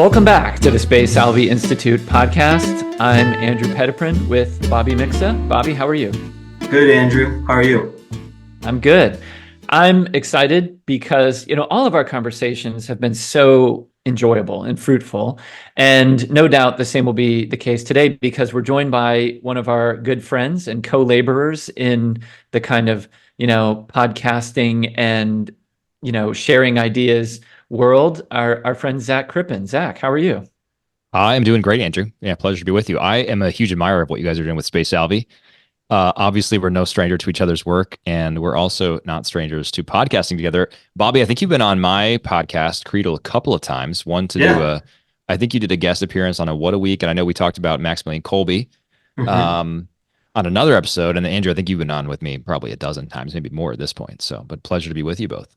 Welcome back to the Space Salvi Institute podcast. I'm Andrew Petiprin with Bobby Mixa. Bobby, how are you? Good, Andrew. How are you? I'm good. I'm excited because, all of our conversations have been so enjoyable and fruitful. And no doubt the same will be the case today because we're joined by one of our good friends and co-laborers in the kind of, podcasting and, sharing ideas world, our friend Zach Crippen. Zach, how are you? I am doing great, Andrew. Yeah, pleasure to be with you. I am a huge admirer of what you guys are doing with Space Salvi. Obviously, we're no stranger to each other's work, and we're also not strangers to podcasting together. Bobby, I think you've been on my podcast, Creedle, a couple of times. One to do Yeah. I think you did a guest appearance on a What a Week, and I know we talked about Maximilian Kolbe hmm um, on another episode. And Andrew, I think you've been on with me probably a dozen times, maybe more at this point. So, but pleasure to be with you both.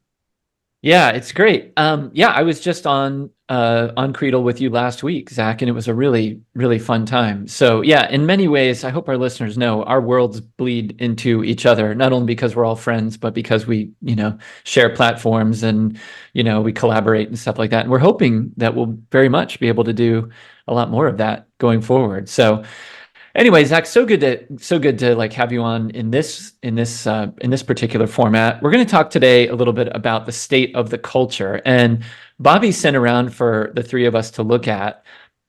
Yeah, it's great. I was just on Creedle with you last week, Zach, and it was a really, really fun time. So yeah, in many ways, I hope our listeners know our worlds bleed into each other, not only because we're all friends, but because we, share platforms and, we collaborate and stuff like that. And we're hoping that we'll very much be able to do a lot more of that going forward. So anyway, Zach, so good to like have you on in this particular format. We're going to talk today a little bit about the state of the culture, and Bobby sent around for the three of us to look at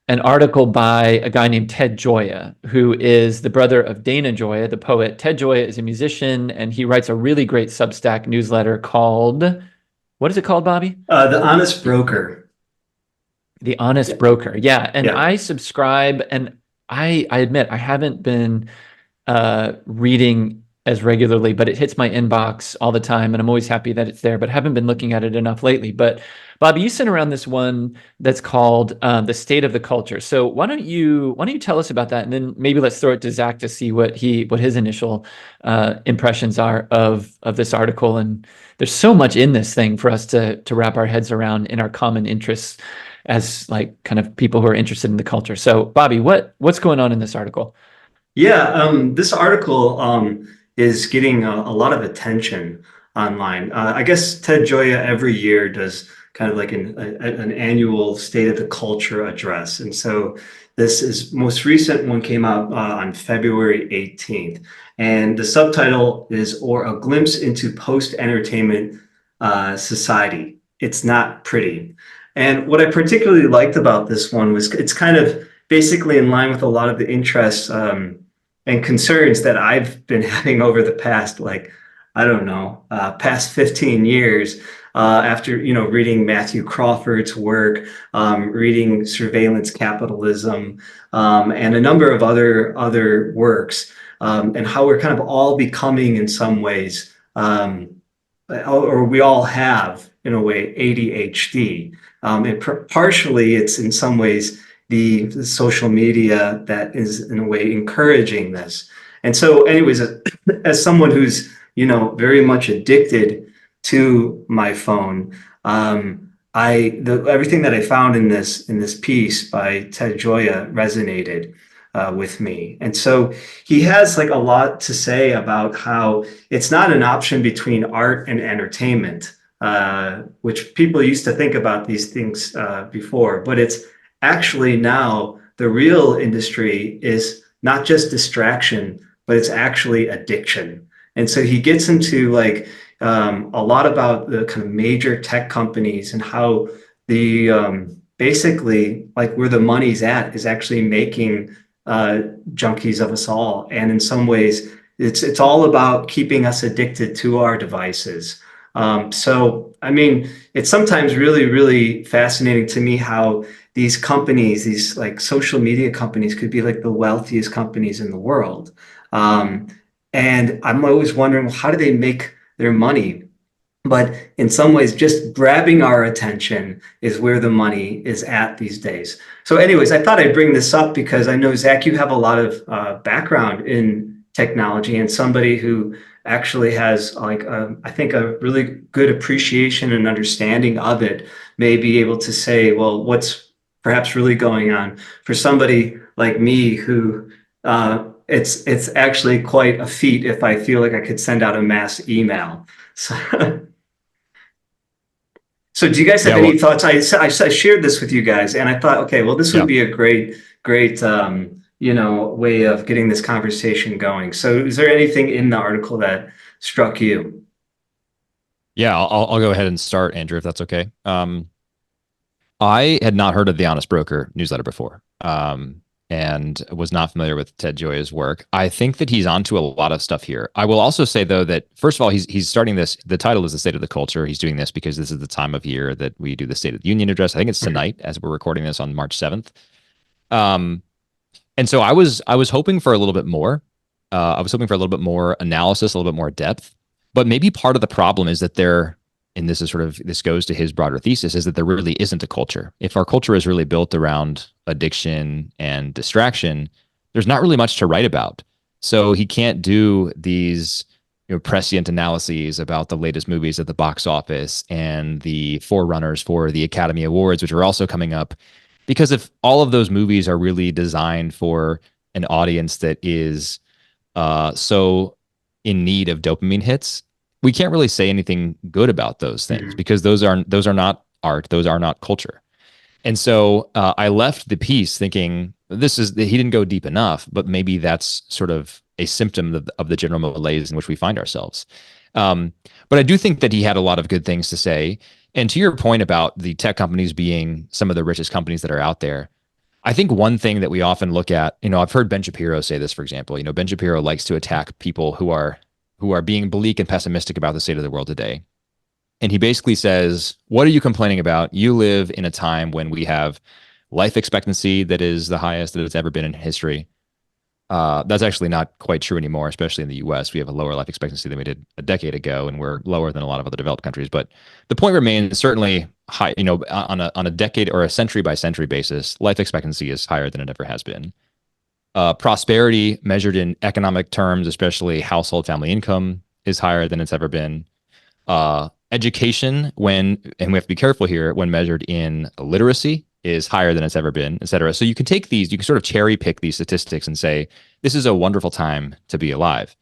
an article by a guy named Ted Gioia, who is the brother of Dana Gioia, the poet. Ted Gioia is a musician, and he writes a really great Substack newsletter called, what is it called, Bobby? The Honest Broker. The Honest Yeah. Broker. Yeah, and Yeah. I subscribe, and I admit I haven't been reading as regularly, but it hits my inbox all the time, and I'm always happy that it's there, but haven't been looking at it enough lately. But Bobby, you sent around this one that's called "The State of the Culture." So why don't you tell us about that, and then maybe let's throw it to Zach to see what his initial impressions are of this article. And there's so much in this thing for us to wrap our heads around in our common interests as like kind of people who are interested in the culture. So Bobby, what's going on in this article? Yeah. This article is getting a lot of attention online. I guess Ted Gioia every year does kind of like an annual State of the Culture address. And so this is most recent one came out on February 18th. And the subtitle is Or a Glimpse into Post-Entertainment Society. It's Not Pretty. And what I particularly liked about this one was it's kind of basically in line with a lot of the interests and concerns that I've been having over the past, like, I don't know, past 15 years after, reading Matthew Crawford's work, reading Surveillance Capitalism, and a number of other works, and how we're kind of all becoming in some ways, or we all have, in a way, ADHD. Partially, it's in some ways the social media that is in a way encouraging this. And so, anyways, as someone who's very much addicted to my phone, everything that I found in this piece by Ted Gioia resonated with me. And so he has like a lot to say about how it's not an option between art and entertainment, which people used to think about these things before, but it's actually now the real industry is not just distraction, but it's actually addiction. And so he gets into like a lot about the kind of major tech companies and how the basically like where the money's at is actually making junkies of us all. And in some ways, it's all about keeping us addicted to our devices. So, I mean, it's sometimes really, really fascinating to me how these companies, these like social media companies, could be like the wealthiest companies in the world. Um, and I'm always wondering, well, how do they make their money? But in some ways, just grabbing our attention is where the money is at these days. So, anyways, I thought I'd bring this up because I know, Zach, you have a lot of background in technology and somebody who actually has like I think a really good appreciation and understanding of it may be able to say, well, what's perhaps really going on for somebody like me who it's actually quite a feat if I feel like I could send out a mass email. So So do you guys have Yeah, well, any thoughts? I shared this with you guys, and I thought, okay, well, this would yeah. be a great, way of getting this conversation going. So is there anything in the article that struck you? Yeah, I'll go ahead and start, Andrew, if that's okay. I had not heard of the Honest Broker newsletter before, and was not familiar with Ted Gioia's work. I think that he's onto a lot of stuff here. I will also say, though, that first of all, he's starting this. The title is the State of the Culture. He's doing this because this is the time of year that we do the State of the Union address. I think it's tonight, as we're recording this on March 7th. And so I was hoping for a little bit more. I was hoping for a little bit more analysis, a little bit more depth. But maybe part of the problem is that there, and this goes to his broader thesis, is that there really isn't a culture. If our culture is really built around addiction and distraction, there's not really much to write about. So he can't do these prescient analyses about the latest movies at the box office and the forerunners for the Academy Awards, which are also coming up. Because if all of those movies are really designed for an audience that is so in need of dopamine hits, we can't really say anything good about those things Mhm. because those are not art, those are not culture. And so I left the piece thinking he didn't go deep enough, but maybe that's sort of a symptom of the general malaise in which we find ourselves. But I do think that he had a lot of good things to say. And to your point about the tech companies being some of the richest companies that are out there, I think one thing that we often look at, I've heard Ben Shapiro say this, for example. Ben Shapiro likes to attack people who are being bleak and pessimistic about the state of the world today. And he basically says, what are you complaining about? You live in a time when we have life expectancy that is the highest that it's ever been in history. That's actually not quite true anymore, especially in the US. We have a lower life expectancy than we did a decade ago, and we're lower than a lot of other developed countries. But the point remains certainly high, on a decade or a century by century basis, life expectancy is higher than it ever has been. Prosperity measured in economic terms, especially household family income, is higher than it's ever been. Education, and we have to be careful here, when measured in literacy, is higher than it's ever been, et cetera. So you can sort of cherry pick these statistics and say, this is a wonderful time to be alive.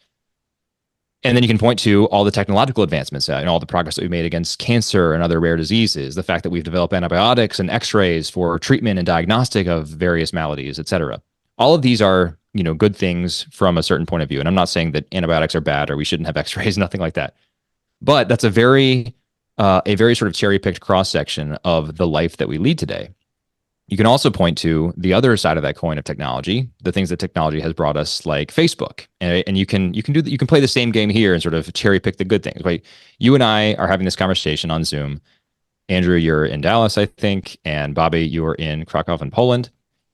And then you can point to all the technological advancements and all the progress that we've made against cancer and other rare diseases, the fact that we've developed antibiotics and x-rays for treatment and diagnostic of various maladies, et cetera. All of these are, good things from a certain point of view. And I'm not saying that antibiotics are bad or we shouldn't have x-rays, nothing like that. But that's a very sort of cherry picked cross section of the life that we lead today. You can also point to the other side of that coin of technology, the things that technology has brought us, like Facebook, and you can play the same game here and sort of cherry pick the good things. Right? You and I are having this conversation on Zoom. Andrew, you're in Dallas, I think, and Bobby, you are in Krakow in Poland,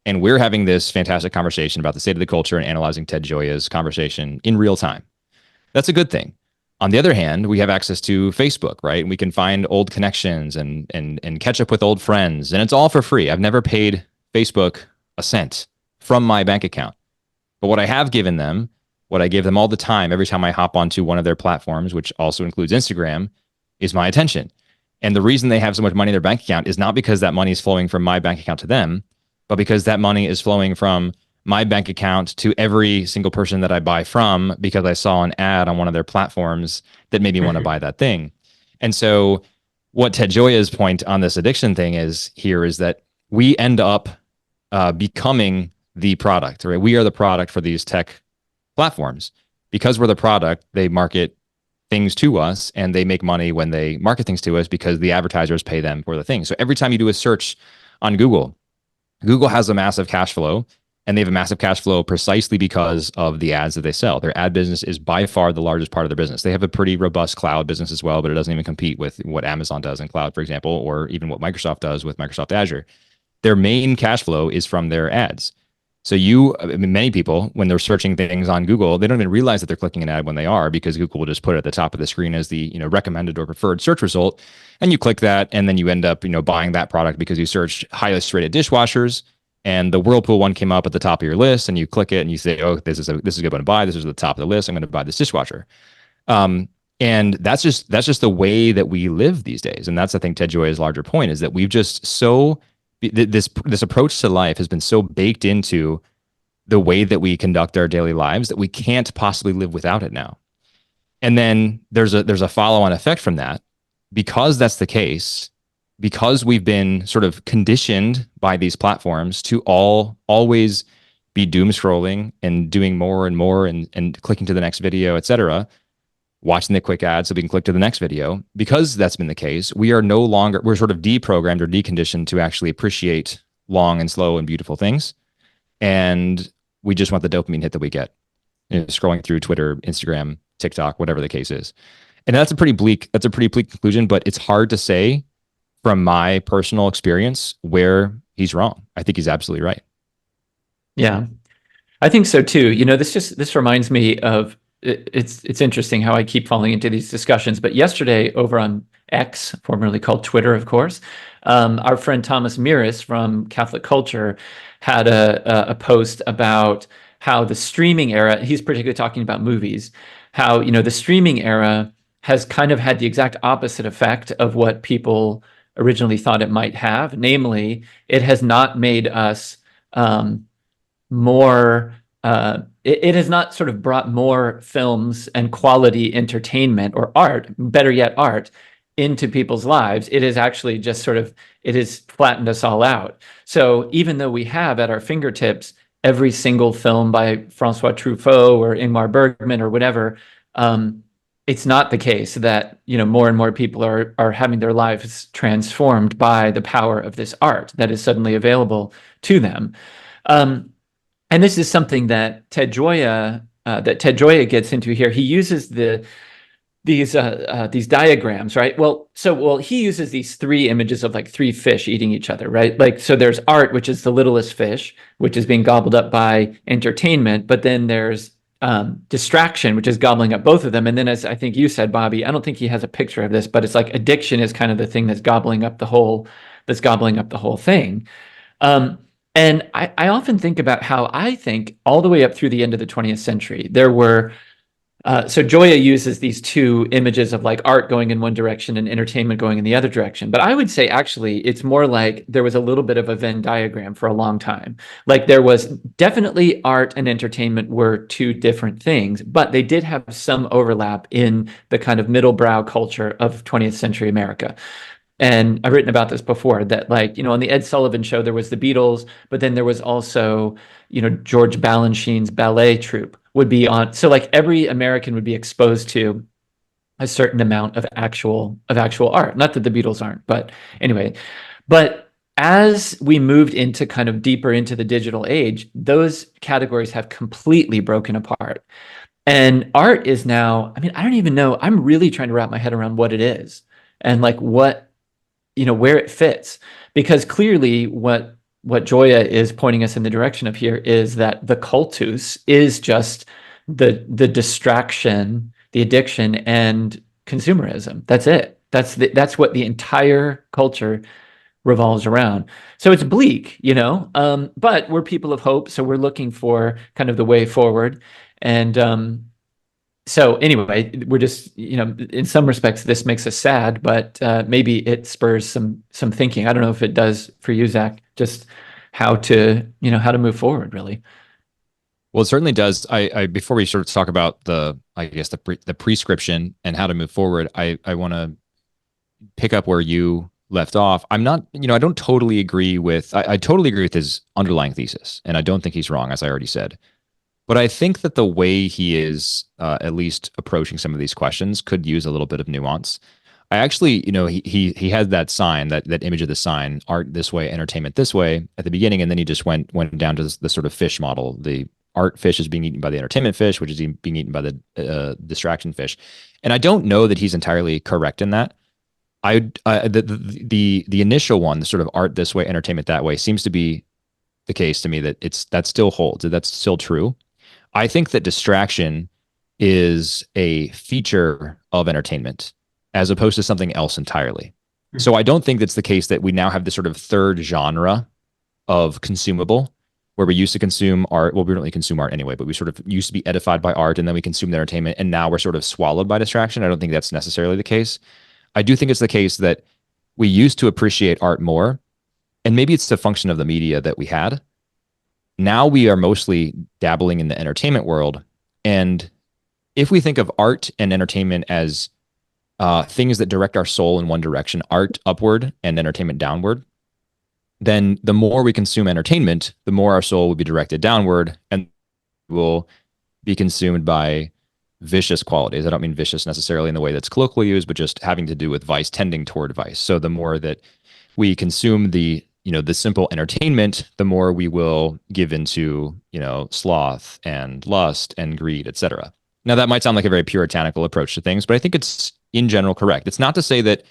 and we're having this fantastic conversation about the state of the culture and analyzing Ted Gioia's conversation in real time. That's a good thing. On the other hand, we have access to Facebook, right? And we can find old connections and catch up with old friends, and it's all for free. I've never paid Facebook a cent from my bank account. But what I have given them, what I give them all the time, every time I hop onto one of their platforms, which also includes Instagram, is my attention. And the reason they have so much money in their bank account is not because that money is flowing from my bank account to them, but because that money is flowing from my bank account to every single person that I buy from, because I saw an ad on one of their platforms that made me want to buy that thing. And so what Ted Gioia's point on this addiction thing is that we end up becoming the product, right? We are the product for these tech platforms. Because we're the product, they market things to us, and they make money when they market things to us because the advertisers pay them for the thing. So every time you do a search on Google has a massive cash flow. And they have a massive cash flow precisely because of the ads that they sell. Their ad business is by far the largest part of their business. They have a pretty robust cloud business as well, but it doesn't even compete with what Amazon does in cloud, for example, or even what Microsoft does with Microsoft Azure. Their main cash flow is from their ads. So many people, when they're searching things on Google, they don't even realize that they're clicking an ad when they are, because Google will just put it at the top of the screen as the recommended or preferred search result, and you click that, and then you end up buying that product because you searched highest rated dishwashers. And the Whirlpool one came up at the top of your list, and you click it and you say, oh, this is a good one to buy. This is at the top of the list. I'm going to buy this dishwasher. And that's just the way that we live these days. And that's, I think, Ted Gioia's larger point, is that we've just this approach to life has been so baked into the way that we conduct our daily lives that we can't possibly live without it now. And then there's a follow-on effect from that. Because that's the case, because we've been sort of conditioned by these platforms to always be doom scrolling and doing more and more and clicking to the next video, etc., watching the quick ads so we can click to the next video. Because that's been the case, we're sort of deprogrammed or deconditioned to actually appreciate long and slow and beautiful things. And we just want the dopamine hit that we get, scrolling through Twitter, Instagram, TikTok, whatever the case is. And that's a pretty bleak conclusion, but it's hard to say from my personal experience where he's wrong. I think he's absolutely right. Yeah, I think so too. This reminds me of it's interesting how I keep falling into these discussions. But yesterday over on X, formerly called Twitter, of course, our friend Thomas Miris from Catholic Culture had a post about how the streaming era, he's particularly talking about movies, how, the streaming era has kind of had the exact opposite effect of what people originally thought it might have. Namely, it has not made us more it has not sort of brought more films and quality entertainment or art, better yet art, into people's lives. It is actually just it has flattened us all out. So even though we have at our fingertips every single film by Francois Truffaut or Ingmar Bergman or whatever, it's not the case that more and more people are having their lives transformed by the power of this art that is suddenly available to them. And this is something that Ted Gioia gets into here. He uses these diagrams, right? Well, he uses these three images of like three fish eating each other, right? Like, so there's art, which is the littlest fish, which is being gobbled up by entertainment, but then there's distraction, which is gobbling up both of them. And then, as I think you said, Bobby, I don't think he has a picture of this, but it's like addiction is kind of the thing that's gobbling up the whole thing. And I often think about how I think all the way up through the end of the 20th century, there were, so Gioia uses these two images of like art going in one direction and entertainment going in the other direction. But I would say actually it's more like there was a little bit of a Venn diagram for a long time. Like there was definitely art and entertainment were two different things, but they did have some overlap in the kind of middle brow culture of 20th century America. And I've written about this before that, like, on the Ed Sullivan Show, there was the Beatles, but then there was also, George Balanchine's ballet troupe would be on. So like every American would be exposed to a certain amount of actual art. Not that the Beatles aren't, but anyway. But as we moved into kind of deeper into the digital age, those categories have completely broken apart. And art is now, I mean, I don't even know. I'm really trying to wrap my head around what it is and like where it fits, because clearly what Gioia is pointing us in the direction of here is that the cultus is just the distraction, the addiction, and consumerism. That's it. That's what the entire culture revolves around. So it's bleak, but we're people of hope, so we're looking for kind of the way forward. And so anyway, we're just, in some respects, this makes us sad, but maybe it spurs some thinking. I don't know if it does for you, Zach, just how to move forward, really. Well, it certainly does. I before we sort of talk about the prescription and how to move forward, I want to pick up where you left off. I'm not, I don't totally agree with, I totally agree with his underlying thesis, and I don't think he's wrong, as I already said. But I think that the way he is at least approaching some of these questions could use a little bit of nuance. I actually, he had that sign, that image of the sign, art this way, entertainment this way, at the beginning, and then he just went down to the sort of fish model. The art fish is being eaten by the entertainment fish, which is being eaten by the distraction fish. And I don't know that he's entirely correct in that. The initial one, the sort of art this way, entertainment that way, seems to be the case to me that still holds, that's still true. I think that distraction is a feature of entertainment as opposed to something else entirely. So I don't think that's the case that we now have this sort of third genre of consumable where we used to consume art. Well, we don't really consume art anyway, but we sort of used to be edified by art and then we consume the entertainment, and now we're sort of swallowed by distraction. I don't think that's necessarily the case. I do think it's the case that we used to appreciate art more, and maybe it's the function of the media that we had. Now we are mostly dabbling in the entertainment world. And if we think of art and entertainment as things that direct our soul in one direction, art upward and entertainment downward, then the more we consume entertainment, the more our soul will be directed downward and will be consumed by vicious qualities. I don't mean vicious necessarily in the way that's colloquially used, but just having to do with vice, tending toward vice. So the more that we consume the simple entertainment, the more we will give into sloth and lust and greed, etc. Now that might sound like a very puritanical approach to things, but I think it's in general correct. It's not to say that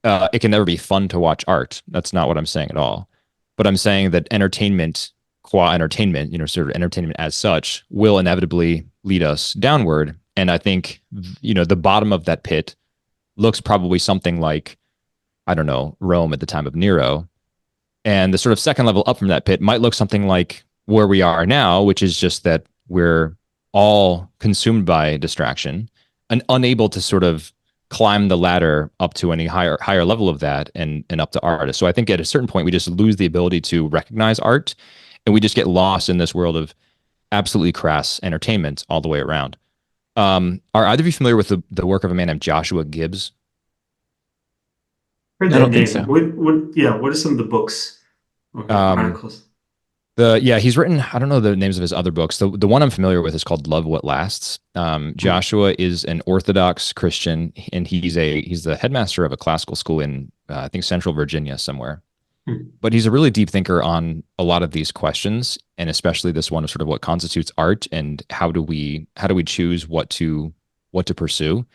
it can never be fun to watch art. That's not what I'm saying at all. But I'm saying that entertainment, qua entertainment, sort of entertainment as such, will inevitably lead us downward. And I think, the bottom of that pit looks probably something like, I don't know, Rome at the time of Nero. And the sort of second level up from that pit might look something like where we are now, which is just that we're all consumed by distraction and unable to sort of climb the ladder up to any higher level of that and up to art. So I think at a certain point we just lose the ability to recognize art, and we just get lost in this world of absolutely crass entertainment all the way around. Are either of you familiar with the work of a man named Joshua Gibbs? Heard I that don't name. think so. What are some of the books or articles? He's written, I don't know the names of his other books. The one I'm familiar with is called Love What Lasts. Joshua is an Orthodox Christian, and he's the headmaster of a classical school in I think Central Virginia somewhere. But he's a really deep thinker on a lot of these questions, and especially this one of sort of what constitutes art and how do we choose what to pursue.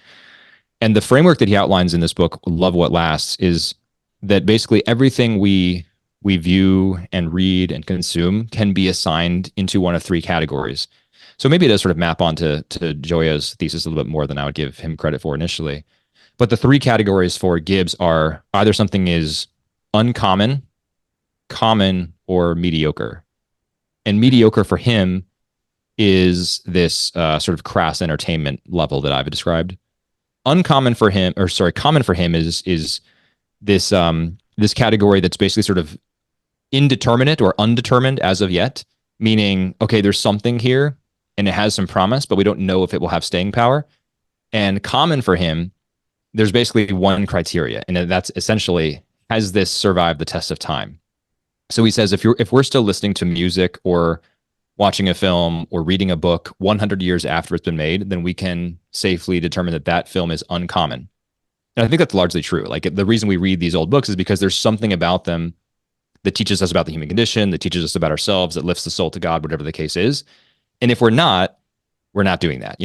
And the framework that he outlines in this book, Love What Lasts, is that basically everything we view and read and consume can be assigned into one of three categories. So maybe it does sort of map onto Gioia's thesis a little bit more than I would give him credit for initially. But the three categories for Gibbs are either something is uncommon, common, or mediocre. And mediocre for him is this sort of crass entertainment level that I've described. Common for him is this this category that's basically sort of indeterminate or undetermined as of yet, meaning, okay, there's something here and it has some promise, but we don't know if it will have staying power. And common for him, there's basically one criteria, and that's essentially, has this survived the test of time? So he says, if we're still listening to music or watching a film or reading a book 100 years after it's been made, then we can safely determine that that film is uncommon. And I think that's largely true. Like, the reason we read these old books is because there's something about them that teaches us about the human condition, that teaches us about ourselves, that lifts the soul to God, whatever the case is. And if we're not doing that.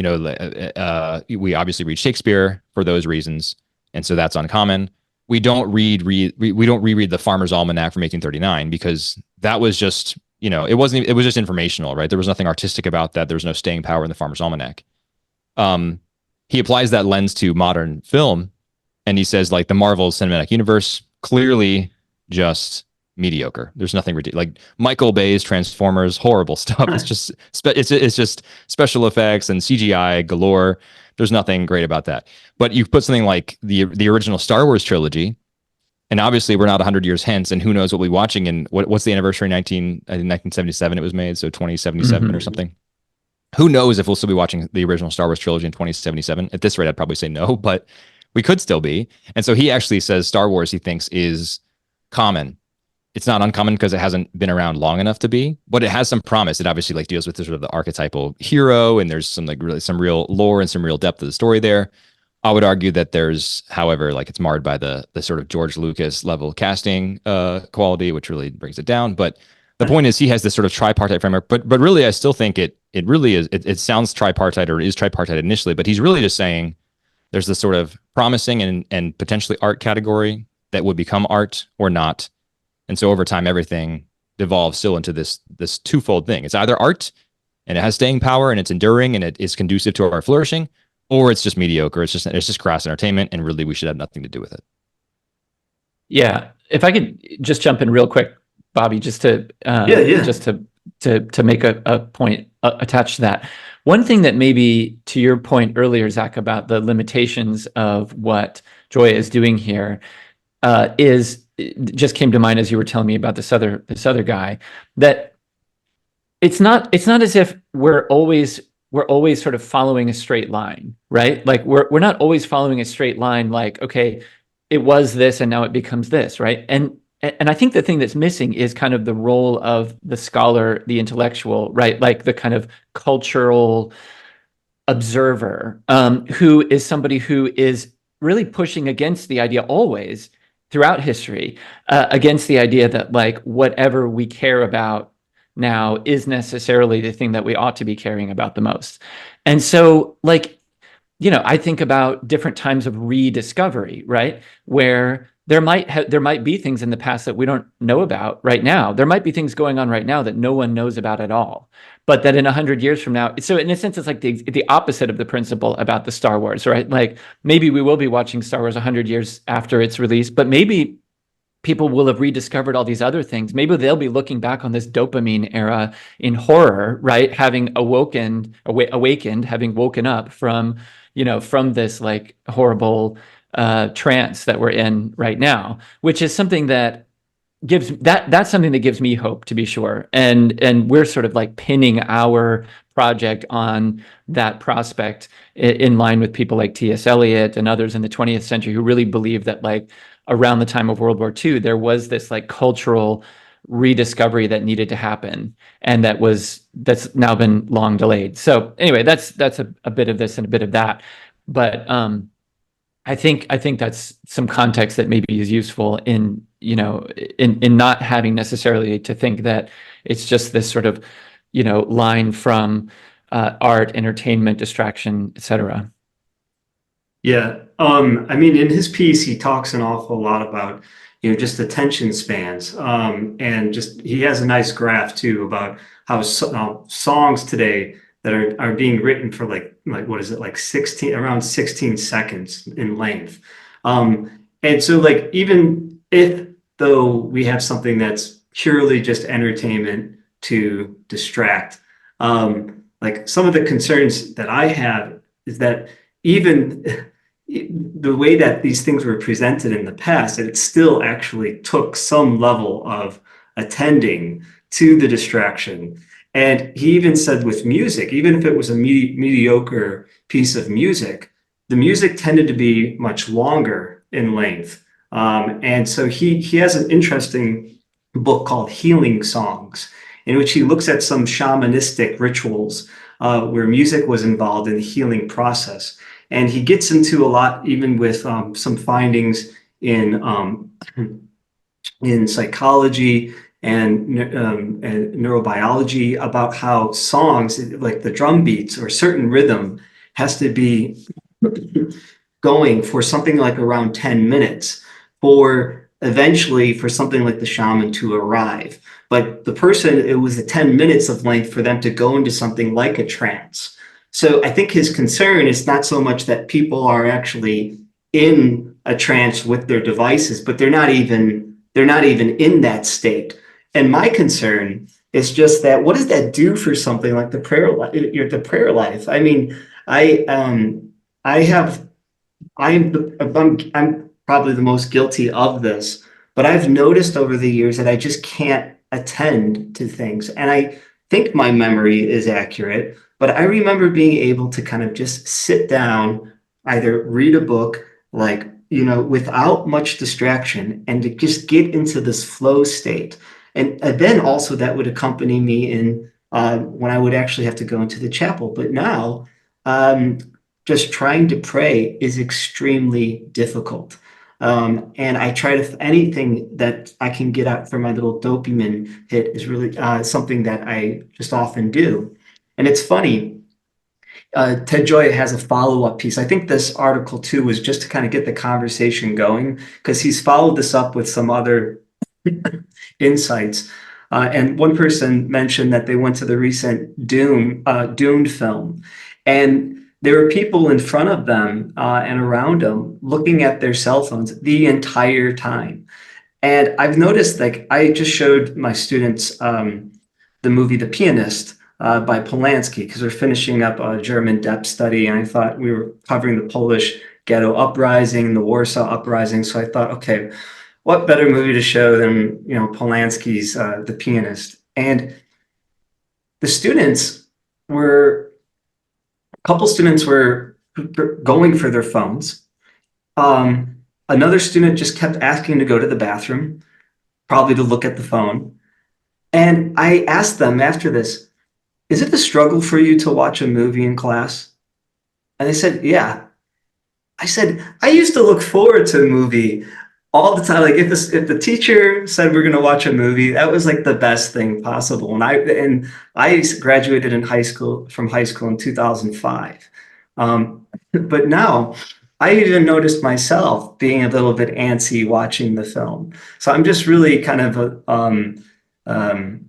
We obviously read Shakespeare for those reasons, and so that's uncommon. We don't reread the Farmer's Almanac from 1839 because that was just, it was just informational, right? There was nothing artistic about that. There was no staying power in the Farmer's Almanac. He applies that lens to modern film, and he says, like, the Marvel Cinematic Universe, clearly just mediocre. There's nothing ridiculous. Like Michael Bay's Transformers, horrible stuff. It's just special effects and CGI galore. There's nothing great about that. But you put something like the original Star Wars trilogy, and obviously we're not 100 years hence, and who knows what we'll be watching. And what's the anniversary? 1977 it was made, so 2077 or something. Who knows if we'll still be watching the original Star Wars trilogy in 2077? At this rate, I'd probably say no, but we could still be. And so he actually says Star Wars, he thinks, is common. It's not uncommon because it hasn't been around long enough to be, but it has some promise. It obviously like deals with the sort of the archetypal hero, and there's some like really some real lore and some real depth of the story there. I would argue that there's, however, like it's marred by the sort of George Lucas level casting quality, which really brings it down. But the point is, he has this sort of tripartite framework. But really, I still think it really is. It sounds tripartite, or is tripartite initially, but he's really just saying there's this sort of promising and potentially art category that would become art or not. And so over time, everything devolves still into this twofold thing. It's either art and it has staying power and it's enduring and it is conducive to our flourishing, or it's just mediocre. It's just crass entertainment, and really we should have nothing to do with it. Yeah, if I could just jump in real quick, Bobby, just to make a point attached to that. One thing that maybe, to your point earlier, Zach, about the limitations of what Gioia is doing here, it just came to mind as you were telling me about this other guy, that it's not as if we're always we're always sort of following a straight line, right? Like we're not always following a straight line, like, okay, it was this and now it becomes this, right? And I think the thing that's missing is kind of the role of the scholar, the intellectual, right? Like the kind of cultural observer, who is somebody who is really pushing against the idea always throughout history, against the idea that like whatever we care about now is necessarily the thing that we ought to be caring about the most. And so, like, I think about different times of rediscovery, right? Where there might be things in the past that we don't know about right now. There might be things going on right now that no one knows about at all. But that in 100 years from now, so in a sense, it's like the opposite of the principle about the Star Wars, right? Like maybe we will be watching Star Wars 100 years after its release, but maybe people will have rediscovered all these other things. Maybe they'll be looking back on this dopamine era in horror, right? Having awakened, having woken up from, from this like horrible trance that we're in right now, which is something that that's something that gives me hope, to be sure. And we're sort of like pinning our project on that prospect in line with people like T.S. Eliot and others in the 20th century who really believed that like around the time of World War II, there was this like cultural rediscovery that needed to happen, and that's now been long delayed. So anyway, that's a bit of this and a bit of that. But I think that's some context that maybe is useful in, in not having necessarily to think that it's just this sort of, line from art, entertainment, distraction, etc. Yeah. I mean, in his piece, he talks an awful lot about, just attention spans. And just he has a nice graph too about how songs today that are being written for like what is it, like 16, around 16 seconds in length. And so like even if though we have something that's purely just entertainment to distract, like some of the concerns that I have is that even the way that these things were presented in the past, it still actually took some level of attending to the distraction. And he even said with music, even if it was a mediocre piece of music, the music tended to be much longer in length. And so he has an interesting book called Healing Songs, in which he looks at some shamanistic rituals where music was involved in the healing process. And he gets into a lot, even with some findings in psychology and neurobiology about how songs, like the drum beats or certain rhythm, has to be going for something like around 10 minutes for eventually for something like the shaman to arrive. But the person, it was the 10 minutes of length for them to go into something like a trance. So I think his concern is not so much that people are actually in a trance with their devices, but they're not even in that state. And my concern is just that what does that do for something like the prayer life? The prayer life. I mean, I'm probably the most guilty of this, but I've noticed over the years that I just can't attend to things. And I think my memory is accurate, but I remember being able to kind of just sit down, either read a book, like, without much distraction, and to just get into this flow state. And then also that would accompany me in when I would actually have to go into the chapel. But now, just trying to pray is extremely difficult. And I try to, anything that I can get out for my little dopamine hit is really something that I just often do. And it's funny, Ted Gioia has a follow-up piece. I think this article too was just to kind of get the conversation going, because he's followed this up with some other insights. And one person mentioned that they went to the recent Dune film, and there were people in front of them and around them looking at their cell phones the entire time. And I've noticed, like, I just showed my students the movie The Pianist by Polanski, because we're finishing up a German depth study, and I thought we were covering the Polish ghetto uprising, the Warsaw uprising. So I thought, okay, what better movie to show than Polanski's The Pianist? And the students were couple students were going for their phones. Another student just kept asking to go to the bathroom, probably to look at the phone. And I asked them after this, is it a struggle for you to watch a movie in class? And they said, yeah. I said, I used to look forward to a movie all the time. Like if the teacher said we're gonna watch a movie, that was like the best thing possible. And I graduated in high school in 2005. But now I even noticed myself being a little bit antsy watching the film. So I'm just really kind of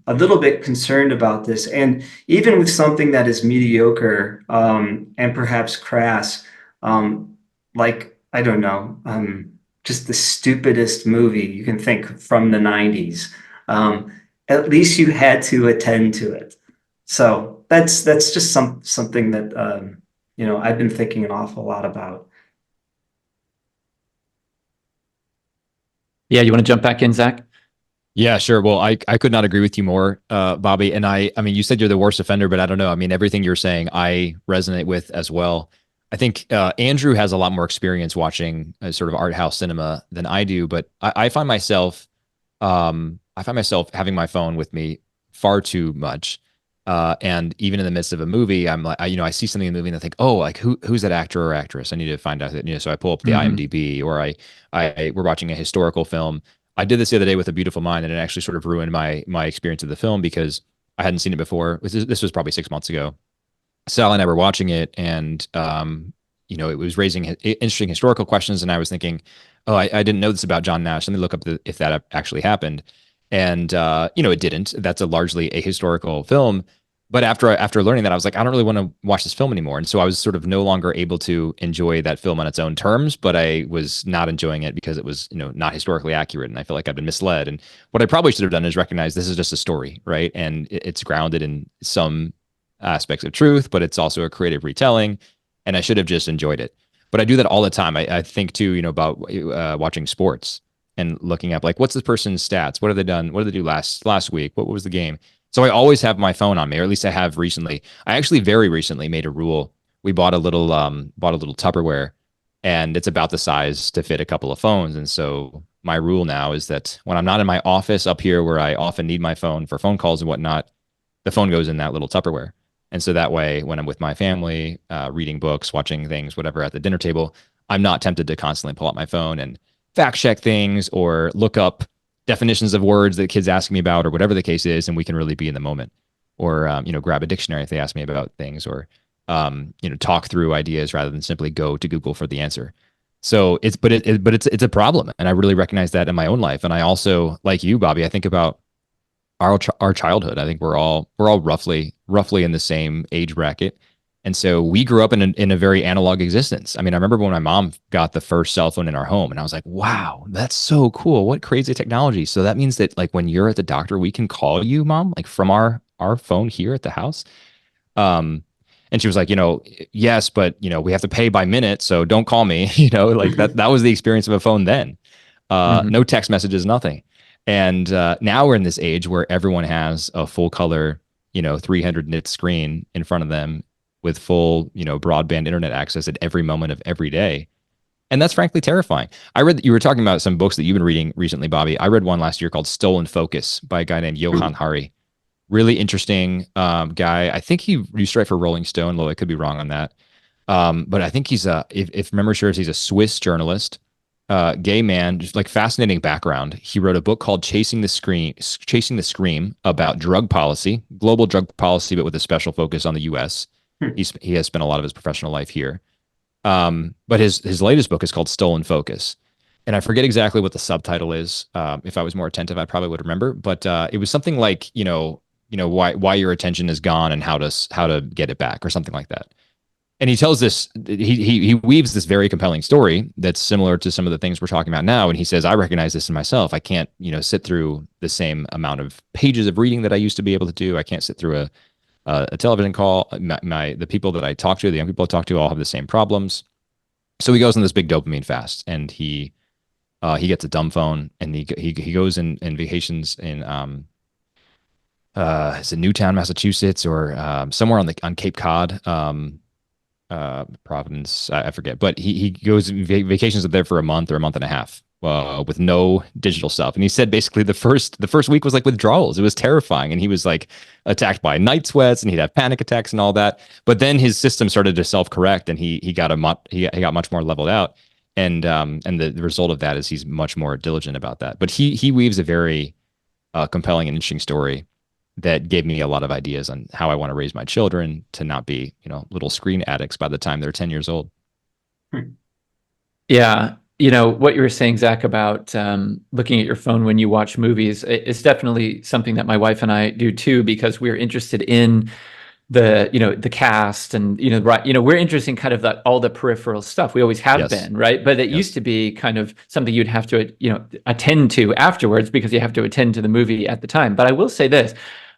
a little bit concerned about this. And even with something that is mediocre and perhaps crass, like, I don't know, just the stupidest movie you can think from the 90s. At least you had to attend to it. So that's just something that I've been thinking an awful lot about. Yeah, you want to jump back in, Zach? Yeah, sure. Well, I could not agree with you more, Bobby. And I mean, you said you're the worst offender, but I don't know. I mean, everything you're saying, I resonate with as well. I think Andrew has a lot more experience watching sort of art house cinema than I do, but I find myself having my phone with me far too much. And even in the midst of a movie, I'm like, I see something in the movie and I think, oh, like who's that actor or actress? I need to find out that, so I pull up the Hmm. IMDb, or we're watching a historical film. I did this the other day with A Beautiful Mind, and it actually sort of ruined my experience of the film because I hadn't seen it before. This was probably 6 months ago. Sal and I were watching it, and it was raising interesting historical questions, and I was thinking, oh, I didn't know this about John Nash. Let me look up if that actually happened, and it didn't. That's a largely a historical film. But after learning that, I was like, I don't really want to watch this film anymore, and so I was sort of no longer able to enjoy that film on its own terms. But I was not enjoying it because it was not historically accurate, and I feel like I've been misled. And what I probably should have done is recognize this is just a story, right? And it's grounded in some aspects of truth, but it's also a creative retelling. And I should have just enjoyed it. But I do that all the time. I think too, about watching sports and looking up like, what's this person's stats? What have they done? What did they do last week? What was the game? So I always have my phone on me, or at least I have recently. I actually very recently made a rule. We bought a little Tupperware, and it's about the size to fit a couple of phones. And so my rule now is that when I'm not in my office up here, where I often need my phone for phone calls and whatnot, the phone goes in that little Tupperware. And so that way, when I'm with my family, reading books, watching things, whatever at the dinner table, I'm not tempted to constantly pull out my phone and fact check things or look up definitions of words that kids ask me about or whatever the case is. And we can really be in the moment, or, grab a dictionary if they ask me about things, or, talk through ideas rather than simply go to Google for the answer. So it's a problem. And I really recognize that in my own life. And I also, like you, Bobby, I think about our childhood. I think we're all roughly in the same age bracket, and so we grew up in a very analog existence. I mean, I remember when my mom got the first cell phone in our home, and I was like, "Wow, that's so cool! What crazy technology!" So that means that like when you're at the doctor, we can call you, mom, like from our phone here at the house. Um, and she was like, yes, but we have to pay by minute, so don't call me. Like that was the experience of a phone then. Hmm. No text messages, nothing. And now we're in this age where everyone has a full color, 300 nit screen in front of them with full, broadband internet access at every moment of every day. And that's frankly terrifying. I read that you were talking about some books that you've been reading recently, Bobby. I read one last year called Stolen Focus by a guy named Johan Hari. Really interesting guy. I think he used to write for Rolling Stone, though I could be wrong on that. But I think he's if memory serves, he's a Swiss journalist, gay man, just like fascinating background. He wrote a book called Chasing the Scream about drug policy, global drug policy, but with a special focus on the U.S. He has spent a lot of his professional life here. But his latest book is called Stolen Focus, and I forget exactly what the subtitle is. If I was more attentive, I probably would remember. But it was something like why your attention is gone and how to get it back, or something like that. And he tells this, he weaves this very compelling story that's similar to some of the things we're talking about now. And he says, I recognize this in myself. I can't sit through the same amount of pages of reading that I used to be able to do. I can't sit through a television call. The people that I talk to, the young people I talk to, all have the same problems. So he goes on this big dopamine fast, and he gets a dumb phone, and he goes and vacations in is it Newtown, Massachusetts, or somewhere on Cape Cod. Providence, I forget, but he goes vacations up there for a month or a month and a half with no digital stuff. And he said basically the first week was like withdrawals. It was terrifying, and he was like attacked by night sweats, and he'd have panic attacks and all that. But then his system started to self correct, and he got he got much more leveled out. And the result of that is he's much more diligent about that. But he weaves a very compelling and interesting story that gave me a lot of ideas on how I want to raise my children to not be, little screen addicts by the time they're 10 years old. Yeah. What you were saying, Zach, about looking at your phone when you watch movies, it's definitely something that my wife and I do too, because we're interested in the cast and, right. We're interested in kind of all the peripheral stuff. We always have Yes. been, right? But it Yes. used to be kind of something you'd have to, attend to afterwards because you have to attend to the movie at the time. But I will say this,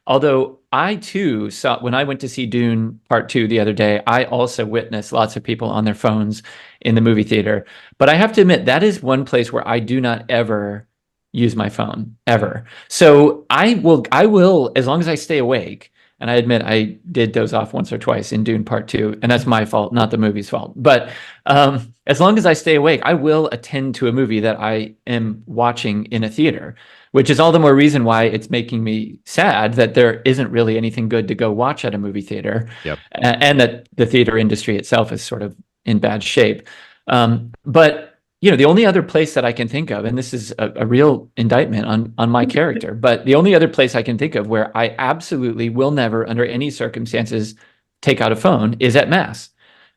although I too saw, when I went to see Dune Part 2 the other day, I also witnessed lots of people on their phones in the movie theater. But I have to admit, that is one place where I do not ever use my phone, ever. So I will, as long as I stay awake, and I admit I did doze off once or twice in Dune Part 2, and that's my fault, not the movie's fault. But as long as I stay awake, I will attend to a movie that I am watching in a theater, which is all the more reason why it's making me sad that there isn't really anything good to go watch at a movie theater, Yep. and that the theater industry itself is sort of in bad shape. But the only other place that I can think of, and this is a real indictment on my character, but the only other place I can think of where I absolutely will never, under any circumstances, take out a phone is at Mass.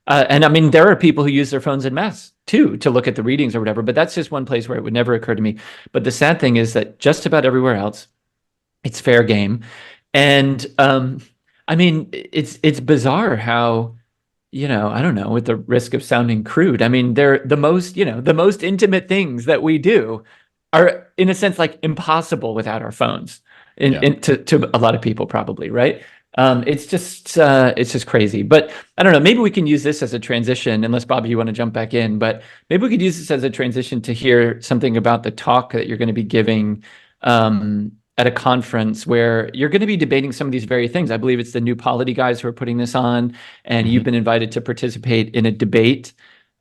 And I mean, there are people who use their phones in Mass too, to look at the readings or whatever, but that's just one place where it would never occur to me. But the sad thing is that just about everywhere else, it's fair game. And I mean, it's bizarre how, I don't know, with the risk of sounding crude, I mean, they're the most intimate things that we do are, in a sense, like impossible without our phones, Yeah. to a lot of people probably, right? It's just crazy. But I don't know, maybe we can use this as a transition, unless Bobby, you want to jump back in, but maybe we could use this as a transition to hear something about the talk that you're going to be giving at a conference where you're going to be debating some of these very things. I believe it's the New Polity guys who are putting this on, and you've been invited to participate in a debate.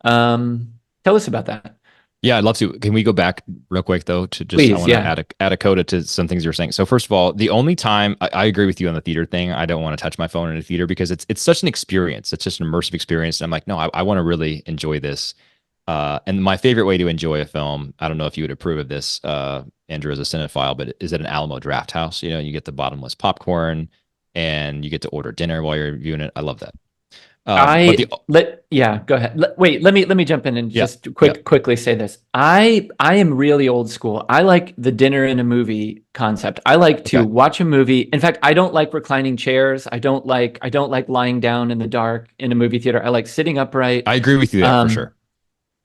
Tell us about that. Yeah, I'd love to. Can we go back real quick though to just Please, I want to add a coda to some things you're saying. So first of all, the only time I agree with you on the theater thing, I don't want to touch my phone in a theater because it's such an experience. It's just an immersive experience. And I'm like, no, I want to really enjoy this. And my favorite way to enjoy a film, I don't know if you would approve of this, Andrew, as a cinephile, but is at an Alamo Draft House. You get the bottomless popcorn and you get to order dinner while you're viewing it. I love that. Go ahead. Wait, let me jump in and just quickly say this. I am really old school. I like the dinner in a movie concept. I like to watch a movie. In fact, I don't like reclining chairs. I don't like lying down in the dark in a movie theater. I like sitting upright. I agree with you there for sure.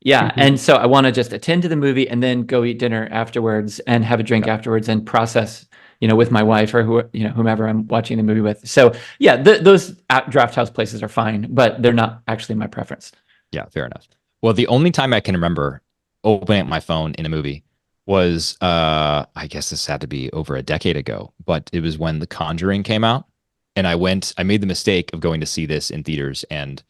Yeah, and so I want to just attend to the movie and then go eat dinner afterwards and have a drink afterwards and process, with my wife or whomever I'm watching the movie with. So yeah, those draft house places are fine, but they're not actually my preference. Yeah, fair enough. Well, the only time I can remember opening up my phone in a movie was, I guess this had to be over a decade ago, but it was when The Conjuring came out, and I made the mistake of going to see this in theaters, and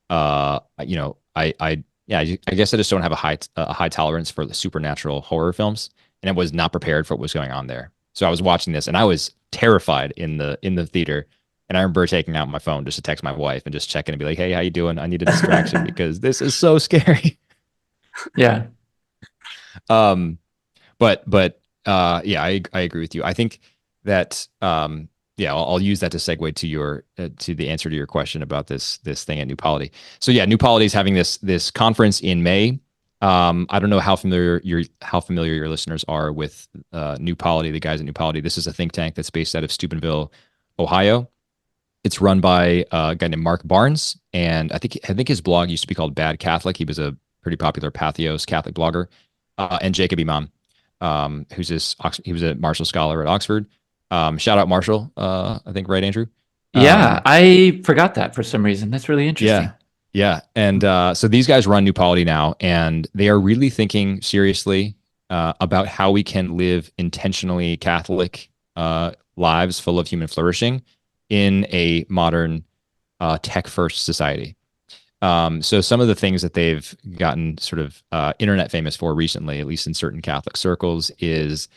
I guess I just don't have a high tolerance for the supernatural horror films, and I was not prepared for what was going on there. So I was watching this, and I was terrified in the theater. And I remember taking out my phone just to text my wife and just checking and be like, "Hey, how you doing? I need a distraction because this is so scary." Yeah. I agree with you. I think that I'll use that to segue to the answer to your question about this thing at New Polity. So yeah, New Polity is having this conference in May. I don't know how familiar your listeners are with New Polity, the guys at New Polity. This is a think tank that's based out of Steubenville, Ohio. It's run by a guy named Mark Barnes, and I think his blog used to be called Bad Catholic. He was a pretty popular Pathos Catholic blogger, and Jacob Imam, he was a Marshall Scholar at Oxford. Shout out Marshall, I think, right, Andrew? Yeah, I forgot that for some reason. That's really interesting. Yeah. And so these guys run New Polity now, and they are really thinking seriously about how we can live intentionally Catholic lives full of human flourishing in a modern tech-first society. So some of the things that they've gotten sort of internet famous for recently, at least in certain Catholic circles, is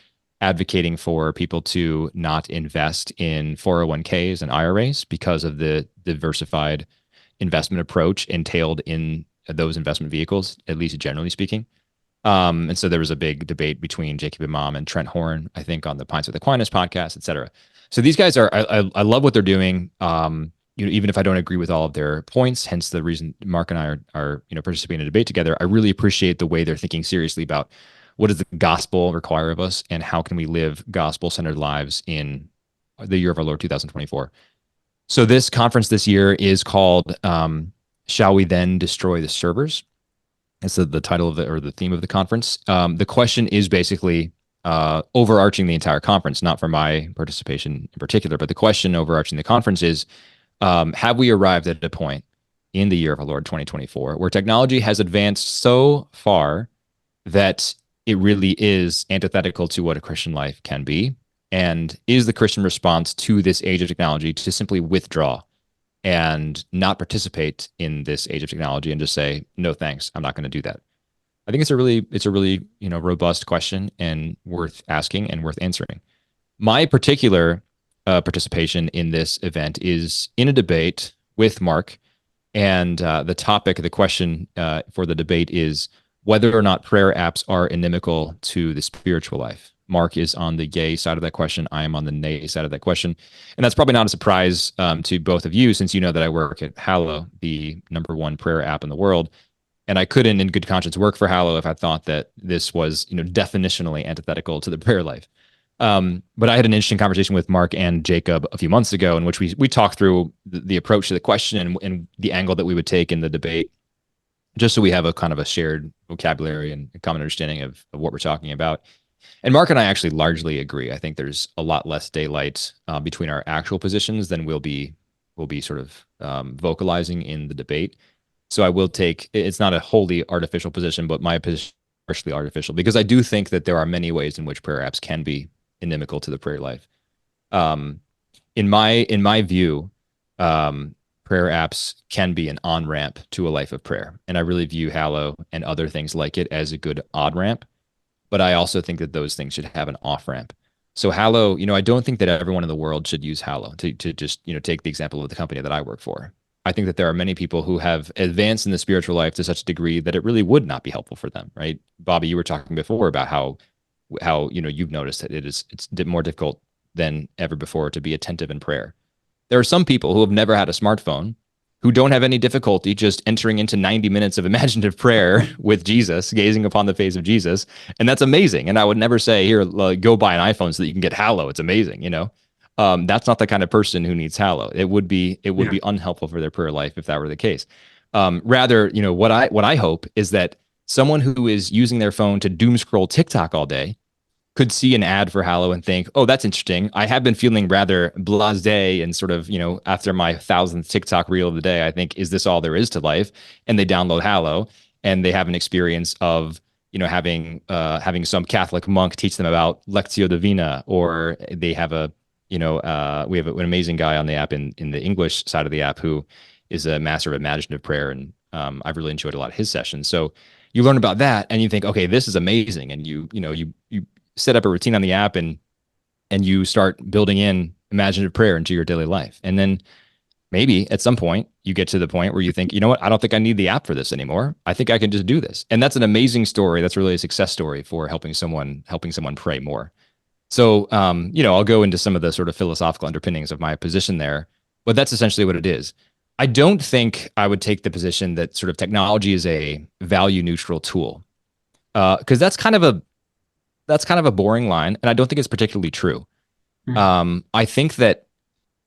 advocating for people to not invest in 401ks and IRAs because of the diversified investment approach entailed in those investment vehicles, at least generally speaking. And so there was a big debate between Jacob Imam and Trent Horn, I think, on the Pints with Aquinas podcast, et cetera. So these guys are, I love what they're doing. Even if I don't agree with all of their points, hence the reason Mark and I are participating in a debate together. I really appreciate the way they're thinking seriously about what does the gospel require of us and how can we live gospel-centered lives in the year of our Lord 2024. So this conference this year is called Shall We Then Destroy the Servers? It's the title of the theme of the conference. The question is basically overarching the entire conference, not for my participation in particular, but the question overarching the conference is, have we arrived at a point in the year of our Lord 2024 where technology has advanced so far that it really is antithetical to what a Christian life can be? And is the Christian response to this age of technology to simply withdraw and not participate in this age of technology and just say, no, thanks, I'm not going to do that? I think it's a really robust question and worth asking and worth answering. My particular participation in this event is in a debate with Mark, and the topic, the question for the debate is whether or not prayer apps are inimical to the spiritual life. Mark is on the yay side of that question. I am on the nay side of that question. And that's probably not a surprise to both of you, since you know that I work at Hallow, the #1 prayer app in the world. And I couldn't in good conscience work for Hallow if I thought that this was, definitionally antithetical to the prayer life. But I had an interesting conversation with Mark and Jacob a few months ago in which we talked through the approach to the question and the angle that we would take in the debate, just so we have a kind of a shared vocabulary and a common understanding of what we're talking about. And Mark and I actually largely agree. I think there's a lot less daylight between our actual positions than we'll be sort of vocalizing in the debate. So I will take, it's not a wholly artificial position, but my position is partially artificial, because I do think that there are many ways in which prayer apps can be inimical to the prayer life. In my view, prayer apps can be an on-ramp to a life of prayer. And I really view Hallow and other things like it as a good on-ramp. But I also think that those things should have an off-ramp. So Hallow, I don't think that everyone in the world should use Hallow to just, take the example of the company that I work for. I think that there are many people who have advanced in the spiritual life to such a degree that it really would not be helpful for them, right? Bobby, you were talking before about how you've noticed that it's more difficult than ever before to be attentive in prayer. There are some people who have never had a smartphone who don't have any difficulty just entering into 90 minutes of imaginative prayer with Jesus, gazing upon the face of Jesus. And that's amazing. And I would never say, here, go buy an iPhone so that you can get Hallow. It's amazing, That's not the kind of person who needs Hallow. It would be unhelpful for their prayer life if that were the case. Rather, what I hope is that someone who is using their phone to doom scroll TikTok all day could see an ad for Hallow and think, oh, that's interesting. I have been feeling rather blasé and sort of, after my 1,000th TikTok reel of the day, I think, is this all there is to life? And they download Hallow and they have an experience of, having some Catholic monk teach them about Lectio Divina, or they have we have an amazing guy on the app in the English side of the app who is a master of imaginative prayer. And I've really enjoyed a lot of his sessions. So you learn about that and you think, okay, this is amazing. And you set up a routine on the app and you start building in imaginative prayer into your daily life. And then maybe at some point you get to the point where you think, you know what, I don't think I need the app for this anymore. I think I can just do this. And that's an amazing story. That's really a success story for helping someone pray more. So, I'll go into some of the sort of philosophical underpinnings of my position there, but that's essentially what it is. I don't think I would take the position that sort of technology is a value neutral tool, because that's kind of a boring line, and I don't think it's particularly true. I think that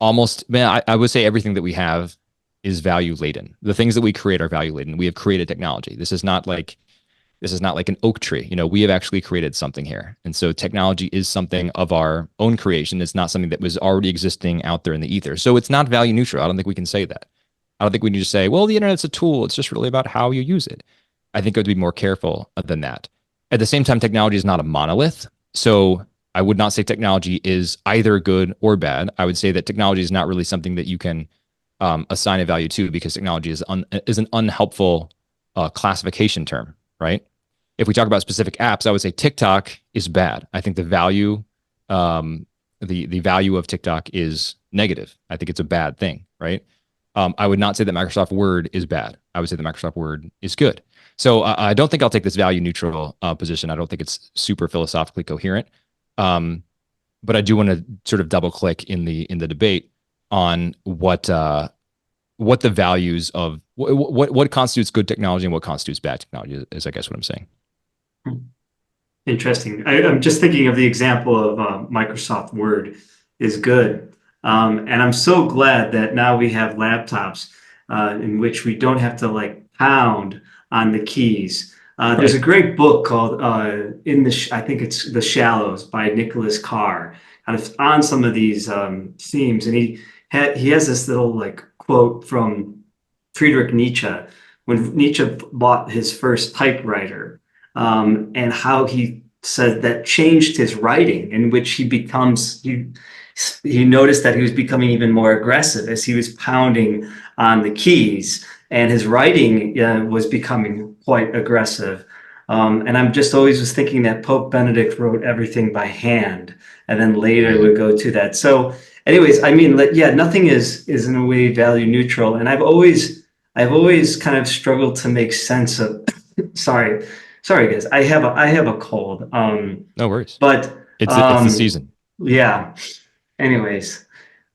I would say everything that we have is value laden. The things that we create are value laden. We have created technology. This is not like an oak tree. We have actually created something here. And so technology is something of our own creation. It's not something that was already existing out there in the ether. So it's not value neutral. I don't think we can say that. I don't think we need to say, well, the internet's a tool. It's just really about how you use it. I think I would be more careful than that. At the same time, technology is not a monolith. So I would not say technology is either good or bad. I would say that technology is not really something that you can assign a value to, because technology is an unhelpful classification term, right? If we talk about specific apps, I would say TikTok is bad. I think the value, the value of TikTok is negative. I think it's a bad thing, right? I would not say that Microsoft Word is bad. I would say that Microsoft Word is good. So I don't think I'll take this value neutral position. I don't think it's super philosophically coherent. But I do want to sort of double click in the debate on what the values of what constitutes good technology and what constitutes bad technology is, I guess, what I'm saying. Interesting. I'm just thinking of the example of Microsoft Word is good. And I'm so glad that now we have laptops in which we don't have to like pound on the keys. There's a great book called I think it's The Shallows by Nicholas Carr, kind of on some of these themes. And he has this little like quote from Friedrich Nietzsche when Nietzsche bought his first typewriter, and how he said that changed his writing, in which he noticed that he was becoming even more aggressive as he was pounding on the keys, and his writing was becoming quite aggressive. And I'm just always was thinking that Pope Benedict wrote everything by hand, and then later would go to that. So, anyways, I mean, yeah, nothing is in a way value neutral, and I've always kind of struggled to make sense of. Sorry, guys. I have a cold. No worries. But it's the season. Yeah. Anyways,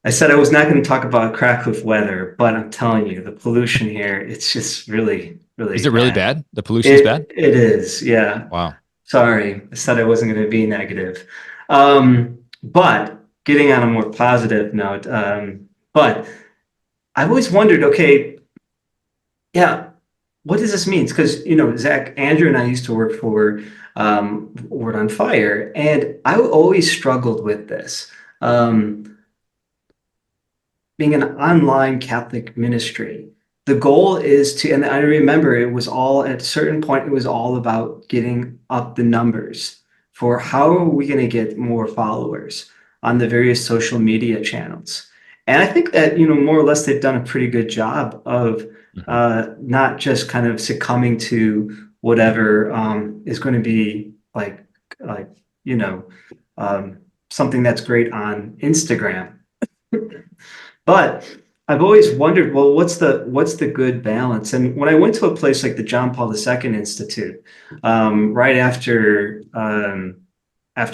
I said I was not going to talk about Krakow weather, but I'm telling you, the pollution here, it's just really, really Is it really bad? The pollution's bad? It is, yeah. Wow. Sorry, I said I wasn't going to be negative. But getting on a more positive note, but I've always wondered, okay, yeah, what does this mean? Because, Zach, Andrew and I used to work for Word on Fire, and I always struggled with this. Being an online Catholic ministry, the goal is to, and I remember it was all at a certain point, it was all about getting up the numbers for how are we going to get more followers on the various social media channels. And I think that, more or less they've done a pretty good job of not just kind of succumbing to whatever is going to be like something that's great on Instagram. But I've always wondered, well, what's the good balance? And when I went to a place like the John Paul II Institute, right after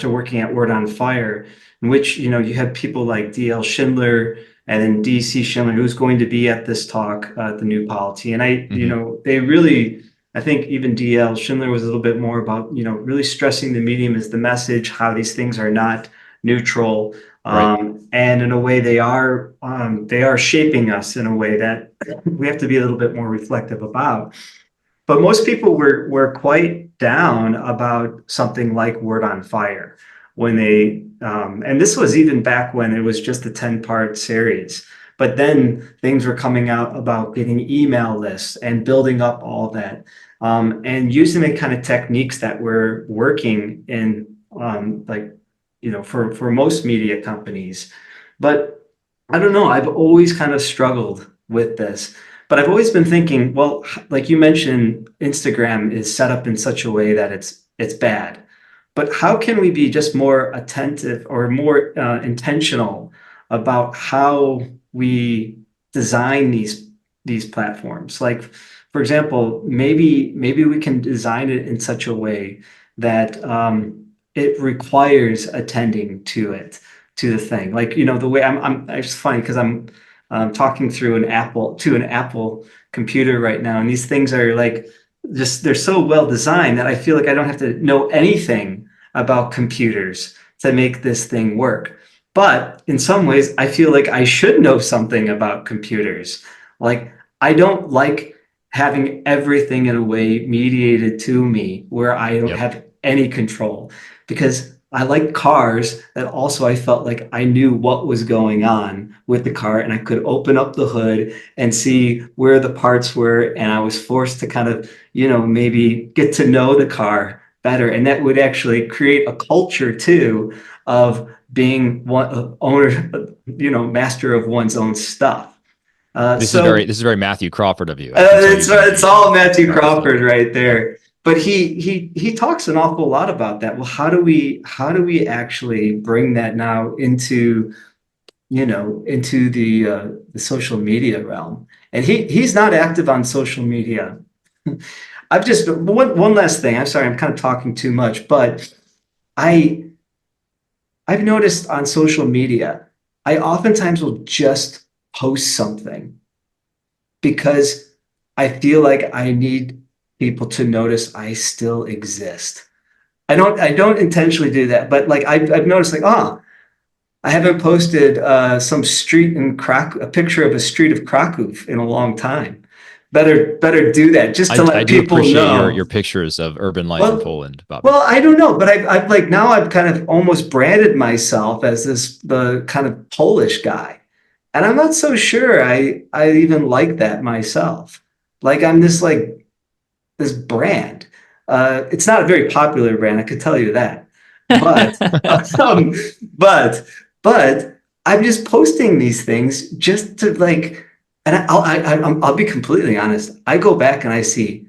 working at Word on Fire, in which you had people like D.L. Schindler and then D.C. Schindler, who's going to be at this talk at the New Polity, and they really, I think even D.L. Schindler was a little bit more about really stressing the medium is the message, how these things are not neutral. Right. And in a way, they are shaping us in a way that we have to be a little bit more reflective about. But most people were quite down about something like Word on Fire when they, and this was even back when it was just a 10-part series. But then things were coming out about getting email lists and building up all that, and using the kind of techniques that were working in for most media companies. But I don't know, I've always kind of struggled with this. But I've always been thinking, well, like you mentioned, Instagram is set up in such a way that it's bad. But how can we be just more attentive or more intentional about how we design these platforms? Like, for example, maybe we can design it in such a way that it requires attending to the thing. Like, the way it's funny because I'm talking through an Apple computer right now, and these things are like they're so well designed that I feel like I don't have to know anything about computers to make this thing work. But in some ways, I feel like I should know something about computers. Like, I don't like having everything in a way mediated to me where I don't have any control, because I like cars that also I felt like I knew what was going on with the car, and I could open up the hood and see where the parts were, and I was forced to kind of, maybe get to know the car better. And that would actually create a culture too of being one owner, master of one's own stuff. So this is very Matthew Crawford of you. I can tell it's all Matthew practice that. Crawford right there. But he talks an awful lot about that. Well, how do we actually bring that now into, into the social media realm? And he's not active on social media. I've just one last thing. I'm sorry, I'm kind of talking too much, but I I've noticed on social media, I oftentimes will just post something because I feel like I need people to notice I still exist. I don't intentionally do that, but like I've noticed like, I haven't posted some street in a picture of a street of Krakow in a long time. Better do that just to I let do people appreciate know. your pictures of urban life in Well, Poland, Bobby. well, I don't know, but I've like now I've kind of almost branded myself as the kind of Polish guy. And I'm not so sure I even like that myself. Like I'm this brand. It's not a very popular brand, I could tell you that. But um, but but I'm just posting these things just to like, and I'll be completely honest. I go back and I see,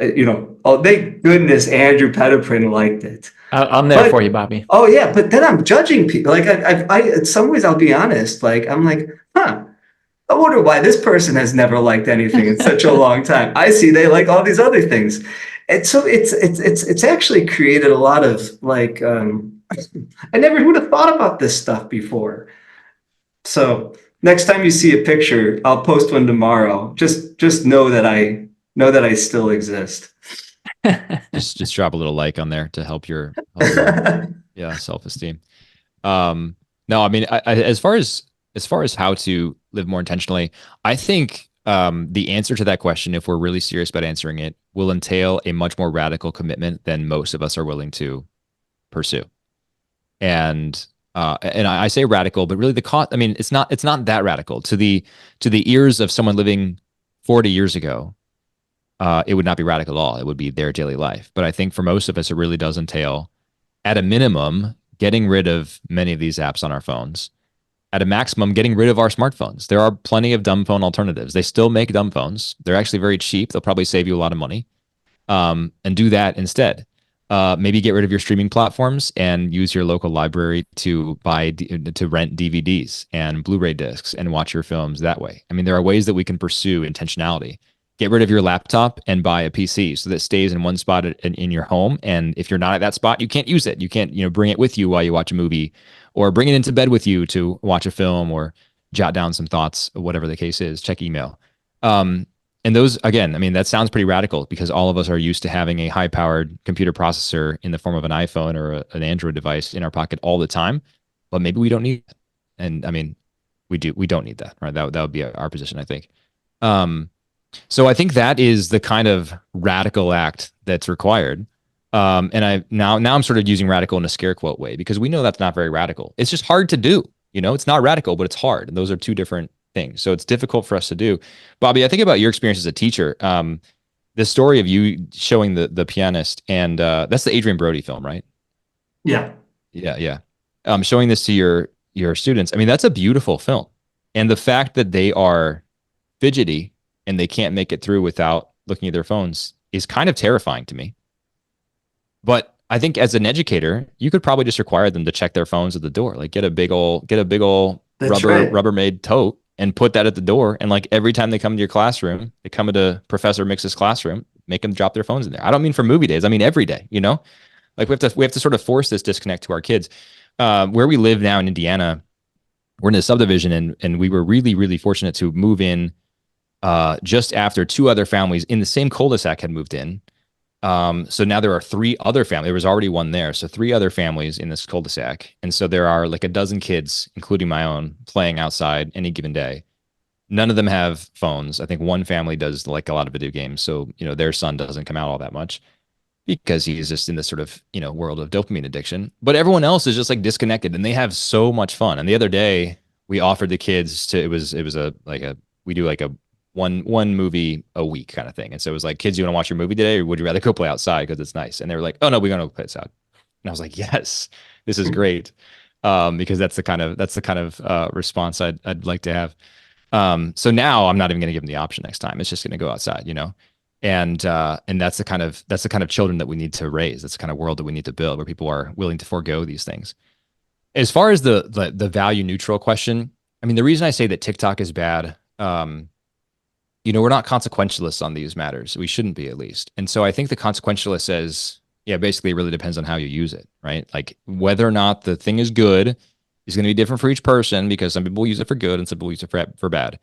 oh, thank goodness Andrew Petiprin liked it. I'm there But for you, Bobby. oh yeah, but then I'm judging people. Like in some ways, I'll be honest. Like I'm like, huh. I wonder why this person has never liked anything in such a long time. I see they like all these other things. And so it's actually created a lot of like I never would have thought about this stuff before. So next time you see a picture, I'll post one tomorrow. Just know that I still exist. Just drop a little like on there to help your yeah, self-esteem. No, I mean, as far as how to live more intentionally, I think the answer to that question, if we're really serious about answering it, will entail a much more radical commitment than most of us are willing to pursue. And I say radical, but really the cost. I mean, it's not that radical to the ears of someone living 40 years ago. It would not be radical at all. It would be their daily life. But I think for most of us, it really does entail, at a minimum, getting rid of many of these apps on our phones. At a maximum, getting rid of our smartphones. There are plenty of dumb phone alternatives. They still make dumb phones. They're actually very cheap. They'll probably save you a lot of money. And do that instead. Maybe get rid of your streaming platforms and use your local library to rent DVDs and Blu-ray discs and watch your films that way. I mean, there are ways that we can pursue intentionality. Get rid of your laptop and buy a PC so that it stays in one spot in your home. And if you're not at that spot, you can't use it. You can't, bring it with you while you watch a movie, or bring it into bed with you to watch a film, or jot down some thoughts, whatever the case is. Check email. And those, again, I mean, that sounds pretty radical because all of us are used to having a high-powered computer processor in the form of an iPhone or an Android device in our pocket all the time. But maybe we don't need that. And I mean, we don't need that, right? That would be our position, I think. So I think that is the kind of radical act that's required. And now I'm sort of using radical in a scare quote way, because we know that's not very radical. It's just hard to do. It's not radical, but it's hard. And those are two different things. So it's difficult for us to do. Bobby, I think about your experience as a teacher. The story of you showing the pianist, and that's the Adrian Brody film, right? Yeah. Yeah. Showing this to your students. I mean, that's a beautiful film. And the fact that they are fidgety and they can't make it through without looking at their phones is kind of terrifying to me. But I think as an educator, you could probably just require them to check their phones at the door. Like get a big old Rubbermaid tote and put that at the door. And like every time they come to your classroom, they come into Professor Mix's classroom, make them drop their phones in there. I don't mean for movie days. I mean every day. Like we have to sort of force this disconnect to our kids. Where we live now in Indiana, we're in a subdivision, and we were really, really fortunate to move in just after two other families in the same cul-de-sac had moved in. So now there are three other families. There was already one there. So three other families in this cul-de-sac. And so there are like a dozen kids, including my own, playing outside any given day. None of them have phones. I think one family does like a lot of video games. So, their son doesn't come out all that much because he's just in this sort of, world of dopamine addiction. But everyone else is just like disconnected, and they have so much fun. And the other day we offered the kids we do like a one movie a week kind of thing. And so it was like, kids, you want to watch your movie today, or would you rather go play outside because it's nice? And they were like, oh no, we're going to play outside. And I was like, yes, this is great. Because that's the kind of response I'd like to have. So now I'm not even going to give them the option next time. It's just going to go outside, and that's the kind of children that we need to raise. That's the kind of world that we need to build, where people are willing to forego these things. As far as the value neutral question, I mean, the reason I say that TikTok is bad, we're not consequentialists on these matters. We shouldn't be, at least. And so I think the consequentialist says, yeah, basically it really depends on how you use it, right? Like whether or not the thing is good is going to be different for each person, because some people use it for good and some people use it for bad.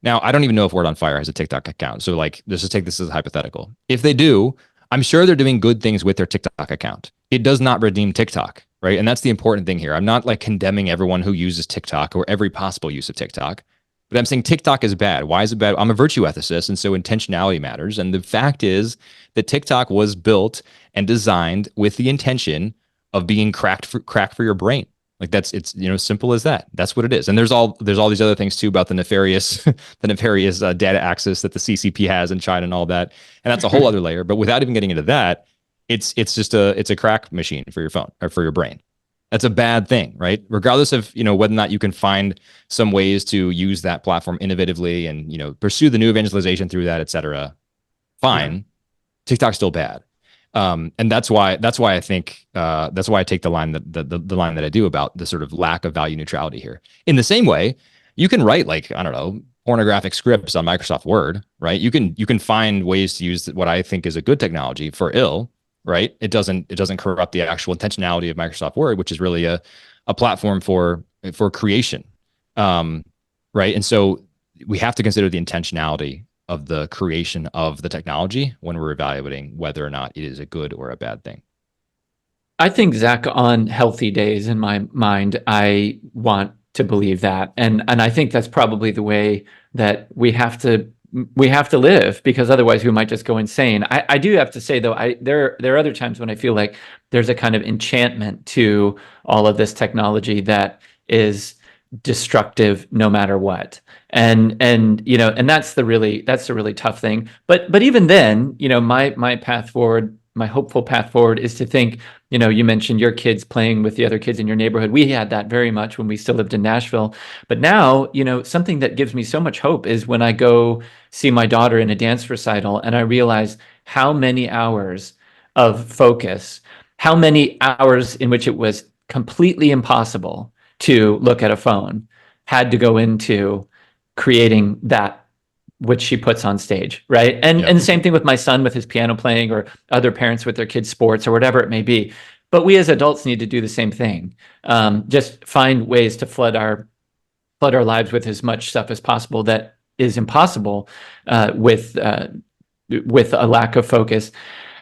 Now, I don't even know if Word on Fire has a TikTok account. So like, let's just take this as a hypothetical. If they do, I'm sure they're doing good things with their TikTok account. It does not redeem TikTok, right? And that's the important thing here. I'm not like condemning everyone who uses TikTok or every possible use of TikTok, but I'm saying TikTok is bad. Why is it bad? I'm a virtue ethicist, and so intentionality matters. And the fact is that TikTok was built and designed with the intention of being cracked for your brain. Like it's simple as that. That's what it is. And there's all these other things too about the nefarious data access that the CCP has in China and all that. And that's a whole other layer. But without even getting into that, it's just a crack machine for your phone or for your brain. That's a bad thing, right? Regardless of whether or not you can find some ways to use that platform innovatively and pursue the new evangelization through that, et cetera. Fine, yeah. TikTok's still bad. And that's why I think that's why I take the line the line that I do about the sort of lack of value neutrality here. In the same way, you can write like, I don't know, pornographic scripts on Microsoft Word, right? You can find ways to use what I think is a good technology for ill, right? It doesn't corrupt the actual intentionality of Microsoft Word, which is really a platform for creation, right? And so we have to consider the intentionality of the creation of the technology when we're evaluating whether or not it is a good or a bad thing. I think, Zach, on healthy days in my mind, I want to believe that. And I think that's probably the way that we have to live, because otherwise we might just go insane. I do have to say, though, there are other times when I feel like there's a kind of enchantment to all of this technology that is destructive no matter what. And that's the really tough thing. But even then, my path forward, my hopeful path forward is to think, you mentioned your kids playing with the other kids in your neighborhood. We had that very much when we still lived in Nashville. But now, something that gives me so much hope is when I go see my daughter in a dance recital and I realize how many hours of focus, how many hours in which it was completely impossible to look at a phone had to go into creating that which she puts on stage, right? And the same thing with my son with his piano playing, or other parents with their kids' sports, or whatever it may be. But we as adults need to do the same thing. Just find ways to flood our lives with as much stuff as possible that is impossible with a lack of focus.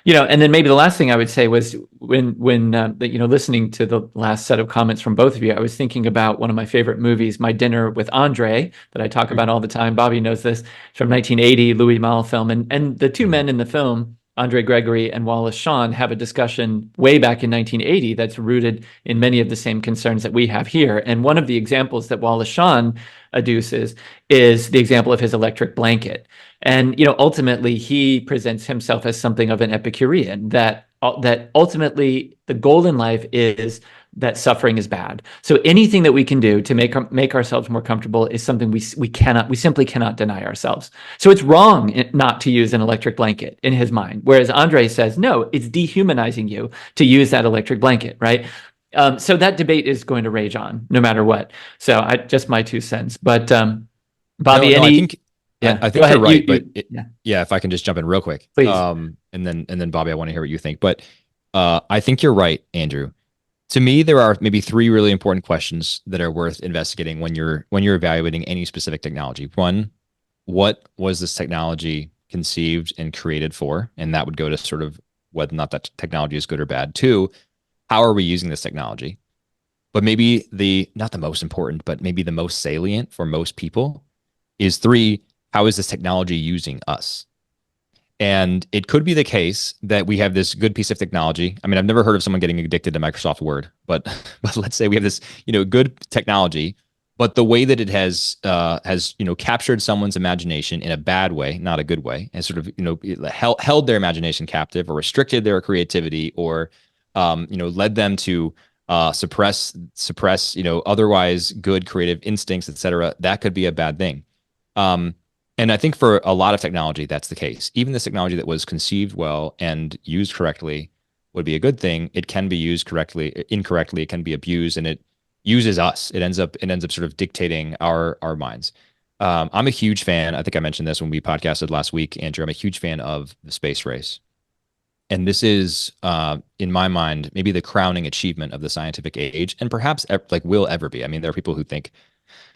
And then maybe the last thing I would say was when listening to the last set of comments from both of you, I was thinking about one of my favorite movies, My Dinner with Andre, that I talk about all the time. Bobby knows this. It's from 1980, Louis Malle film. And the two men in the film, Andre Gregory and Wallace Shawn, have a discussion way back in 1980 that's rooted in many of the same concerns that we have here. And one of the examples that Wallace Shawn adduces is the example of his electric blanket. And ultimately, he presents himself as something of an Epicurean, that ultimately the goal in life is that suffering is bad. So anything that we can do to make ourselves more comfortable is something we simply cannot deny ourselves. So it's wrong not to use an electric blanket in his mind. Whereas Andre says, no, it's dehumanizing you to use that electric blanket, right? So that debate is going to rage on no matter what. So just my 2 cents. But Bobby, I think you're right. If I can just jump in real quick, please. And then Bobby, I want to hear what you think. But I think you're right, Andrew. To me, there are maybe 3 really important questions that are worth investigating when you're evaluating any specific technology. 1, what was this technology conceived and created for? And that would go to sort of whether or not that technology is good or bad. 2, how are we using this technology? But maybe not the most important, but maybe the most salient for most people is 3, how is this technology using us? And it could be the case that we have this good piece of technology. I mean, I've never heard of someone getting addicted to Microsoft Word, but let's say we have this, good technology, but the way that it has captured someone's imagination in a bad way, not a good way, and sort of, held their imagination captive or restricted their creativity or, led them to suppress, otherwise good creative instincts, et cetera. That could be a bad thing. And I think for a lot of technology, that's the case. Even this technology that was conceived well and used correctly would be a good thing. It can be used incorrectly. It can be abused, and it uses us. It ends up sort of dictating our minds. I'm a huge fan. I think I mentioned this when we podcasted last week, Andrew. I'm a huge fan of the space race. And this is, in my mind, maybe the crowning achievement of the scientific age, and perhaps like will ever be. I mean, there are people who think,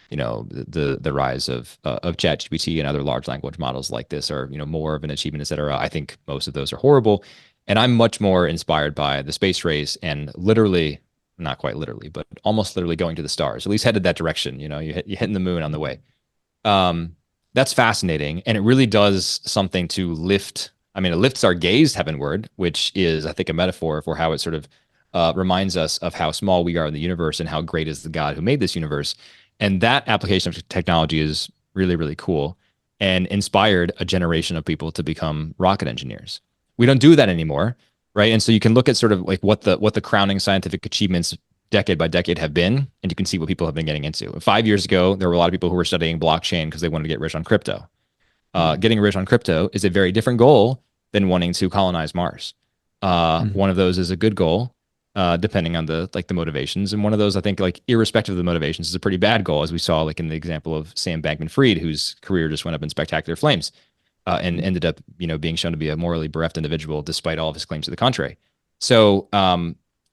the rise of ChatGPT and other large language models like this are, more of an achievement, et cetera. I think most of those are horrible, and I'm much more inspired by the space race and literally, not quite literally, but almost literally going to the stars. At least headed that direction. You hitting the moon on the way. That's fascinating, and it really does something to lift. I mean, it lifts our gaze heavenward, which is, I think, a metaphor for how it sort of reminds us of how small we are in the universe and how great is the God who made this universe. And that application of technology is really, really cool and inspired a generation of people to become rocket engineers. We don't do that anymore, right? And so you can look at sort of like what the crowning scientific achievements decade by decade have been, and you can see what people have been getting into. 5 years ago, there were a lot of people who were studying blockchain because they wanted to get rich on crypto. Getting rich on crypto is a very different goal than wanting to colonize Mars. One of those is a good goal, depending on the motivations, and one of those, I think, like irrespective of the motivations, is a pretty bad goal, as we saw like in the example of Sam Bankman-Fried, whose career just went up in spectacular flames, and ended up being shown to be a morally bereft individual despite all of his claims to the contrary. So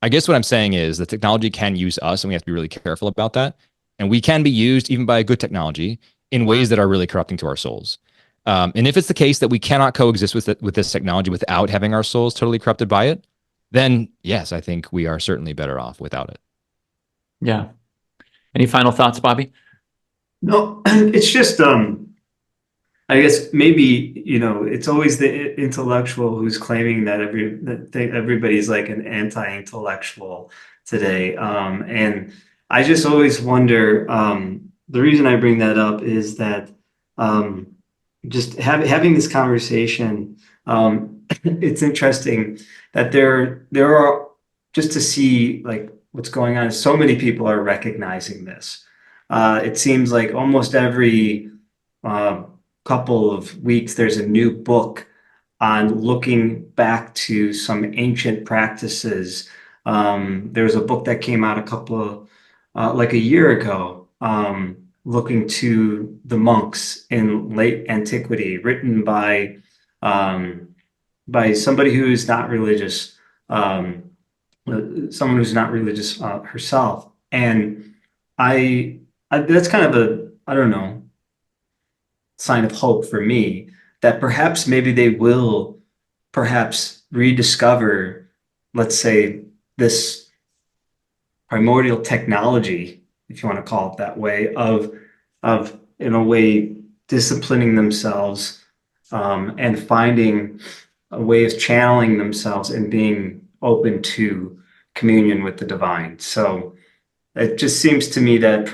I guess what I'm saying is the technology can use us, and we have to be really careful about that. And we can be used even by a good technology in ways that are really corrupting to our souls. And if it's the case that we cannot coexist with this technology without having our souls totally corrupted by it, then yes, I think we are certainly better off without it. Yeah. Any final thoughts, Bobby? No, it's just I guess maybe, it's always the intellectual who's claiming that everybody's like an anti-intellectual today. And I just always wonder, the reason I bring that up is that just having this conversation, it's interesting that there are, just to see like what's going on, so many people are recognizing this. It seems like almost every couple of weeks, there's a new book on looking back to some ancient practices. There was a book that came out like a year ago, looking to the monks in late antiquity, written by somebody who is not religious, someone who's not religious herself. And I that's kind of I don't know, sign of hope for me that perhaps maybe they will perhaps rediscover, let's say, this primordial technology, if you want to call it that way, of in a way disciplining themselves, and finding a way of channeling themselves and being open to communion with the divine. So it just seems to me that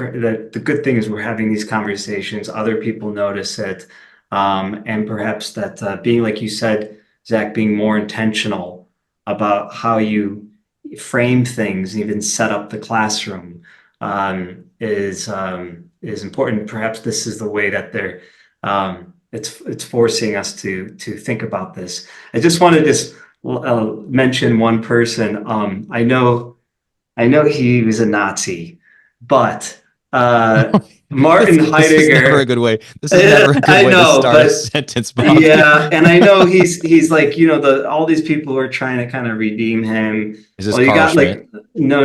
the good thing is we're having these conversations, other people notice it, and perhaps that being, like you said, Zach, being more intentional about how you frame things, even set up the classroom, is important. Perhaps this is the way that they're it's forcing us to think about this. I just want to just mention one person. I know he was a Nazi, but Martin Heidegger. This is never a good way. This is never a good way to start a sentence, Bobby. Yeah, and I know he's like, all these people who are trying to kind of redeem him. Is this Carl Schmitt? No.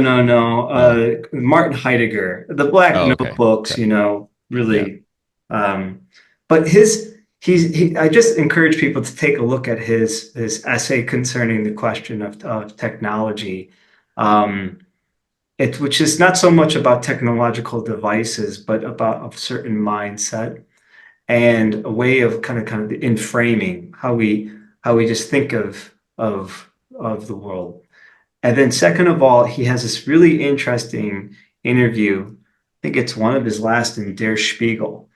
Martin Heidegger, the Black Notebooks, okay. really. But I just encourage people to take a look at his essay concerning the question of technology. Which is not so much about technological devices, but about a certain mindset and a way of kind of in framing how we just think of the world. And then second of all, he has this really interesting interview. I think it's one of his last in Der Spiegel.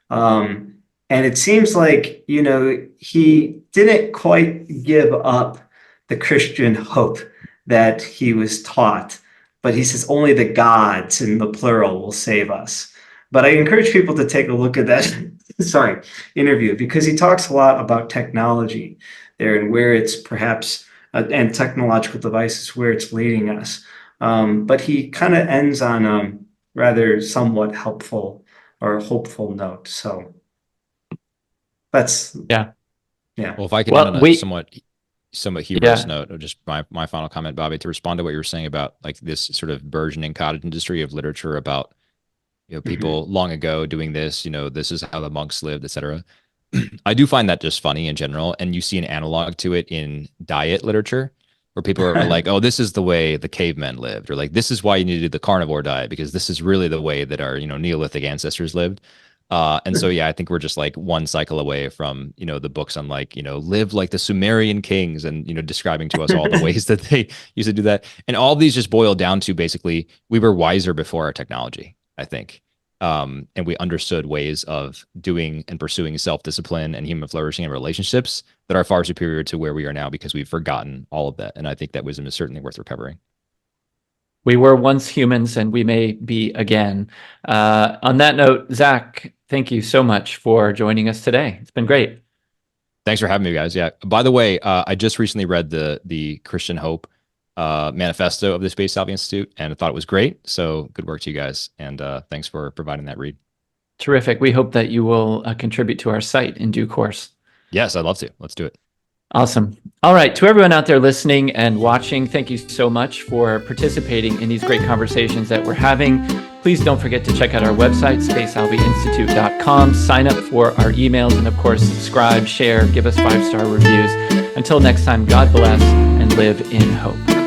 And it seems like, he didn't quite give up the Christian hope that he was taught. But he says only the gods, in the plural, will save us. But I encourage people to take a look at that sorry, interview, because he talks a lot about technology there and where it's perhaps and technological devices where it's leading us. But he kind of ends on a rather somewhat helpful or hopeful note. So that's Yeah. yeah. Well, if I can end Well, on a somewhat humorous yeah. note, or just my final comment, Bobby, to respond to what you were saying about like this sort of burgeoning cottage industry of literature about people long ago doing this, this is how the monks lived, etc. I do find that just funny in general, and you see an analog to it in diet literature where people are like, oh, this is the way the cavemen lived, or like this is why you need to do the carnivore diet because this is really the way that our Neolithic ancestors lived. And so yeah, I think we're just like one cycle away from the books on like live like the Sumerian kings, and describing to us all the ways that they used to do that. And all these just boil down to basically we were wiser before our technology, I think. And we understood ways of doing and pursuing self-discipline and human flourishing and relationships that are far superior to where we are now because we've forgotten all of that. And I think that wisdom is certainly worth recovering. We were once humans and we may be again. On that note, Zach, thank you so much for joining us today. It's been great. Thanks for having me, guys. Yeah. By the way, I just recently read the Christian Hope manifesto of the Space Salvi Institute, and I thought it was great. So good work to you guys. And thanks for providing that read. Terrific. We hope that you will contribute to our site in due course. Yes, I'd love to. Let's do it. Awesome. All right. To everyone out there listening and watching, thank you so much for participating in these great conversations that we're having. Please don't forget to check out our website, spacesalviinstitute.com. Sign up for our emails, and of course, subscribe, share, give us 5-star reviews. Until next time, God bless and live in hope.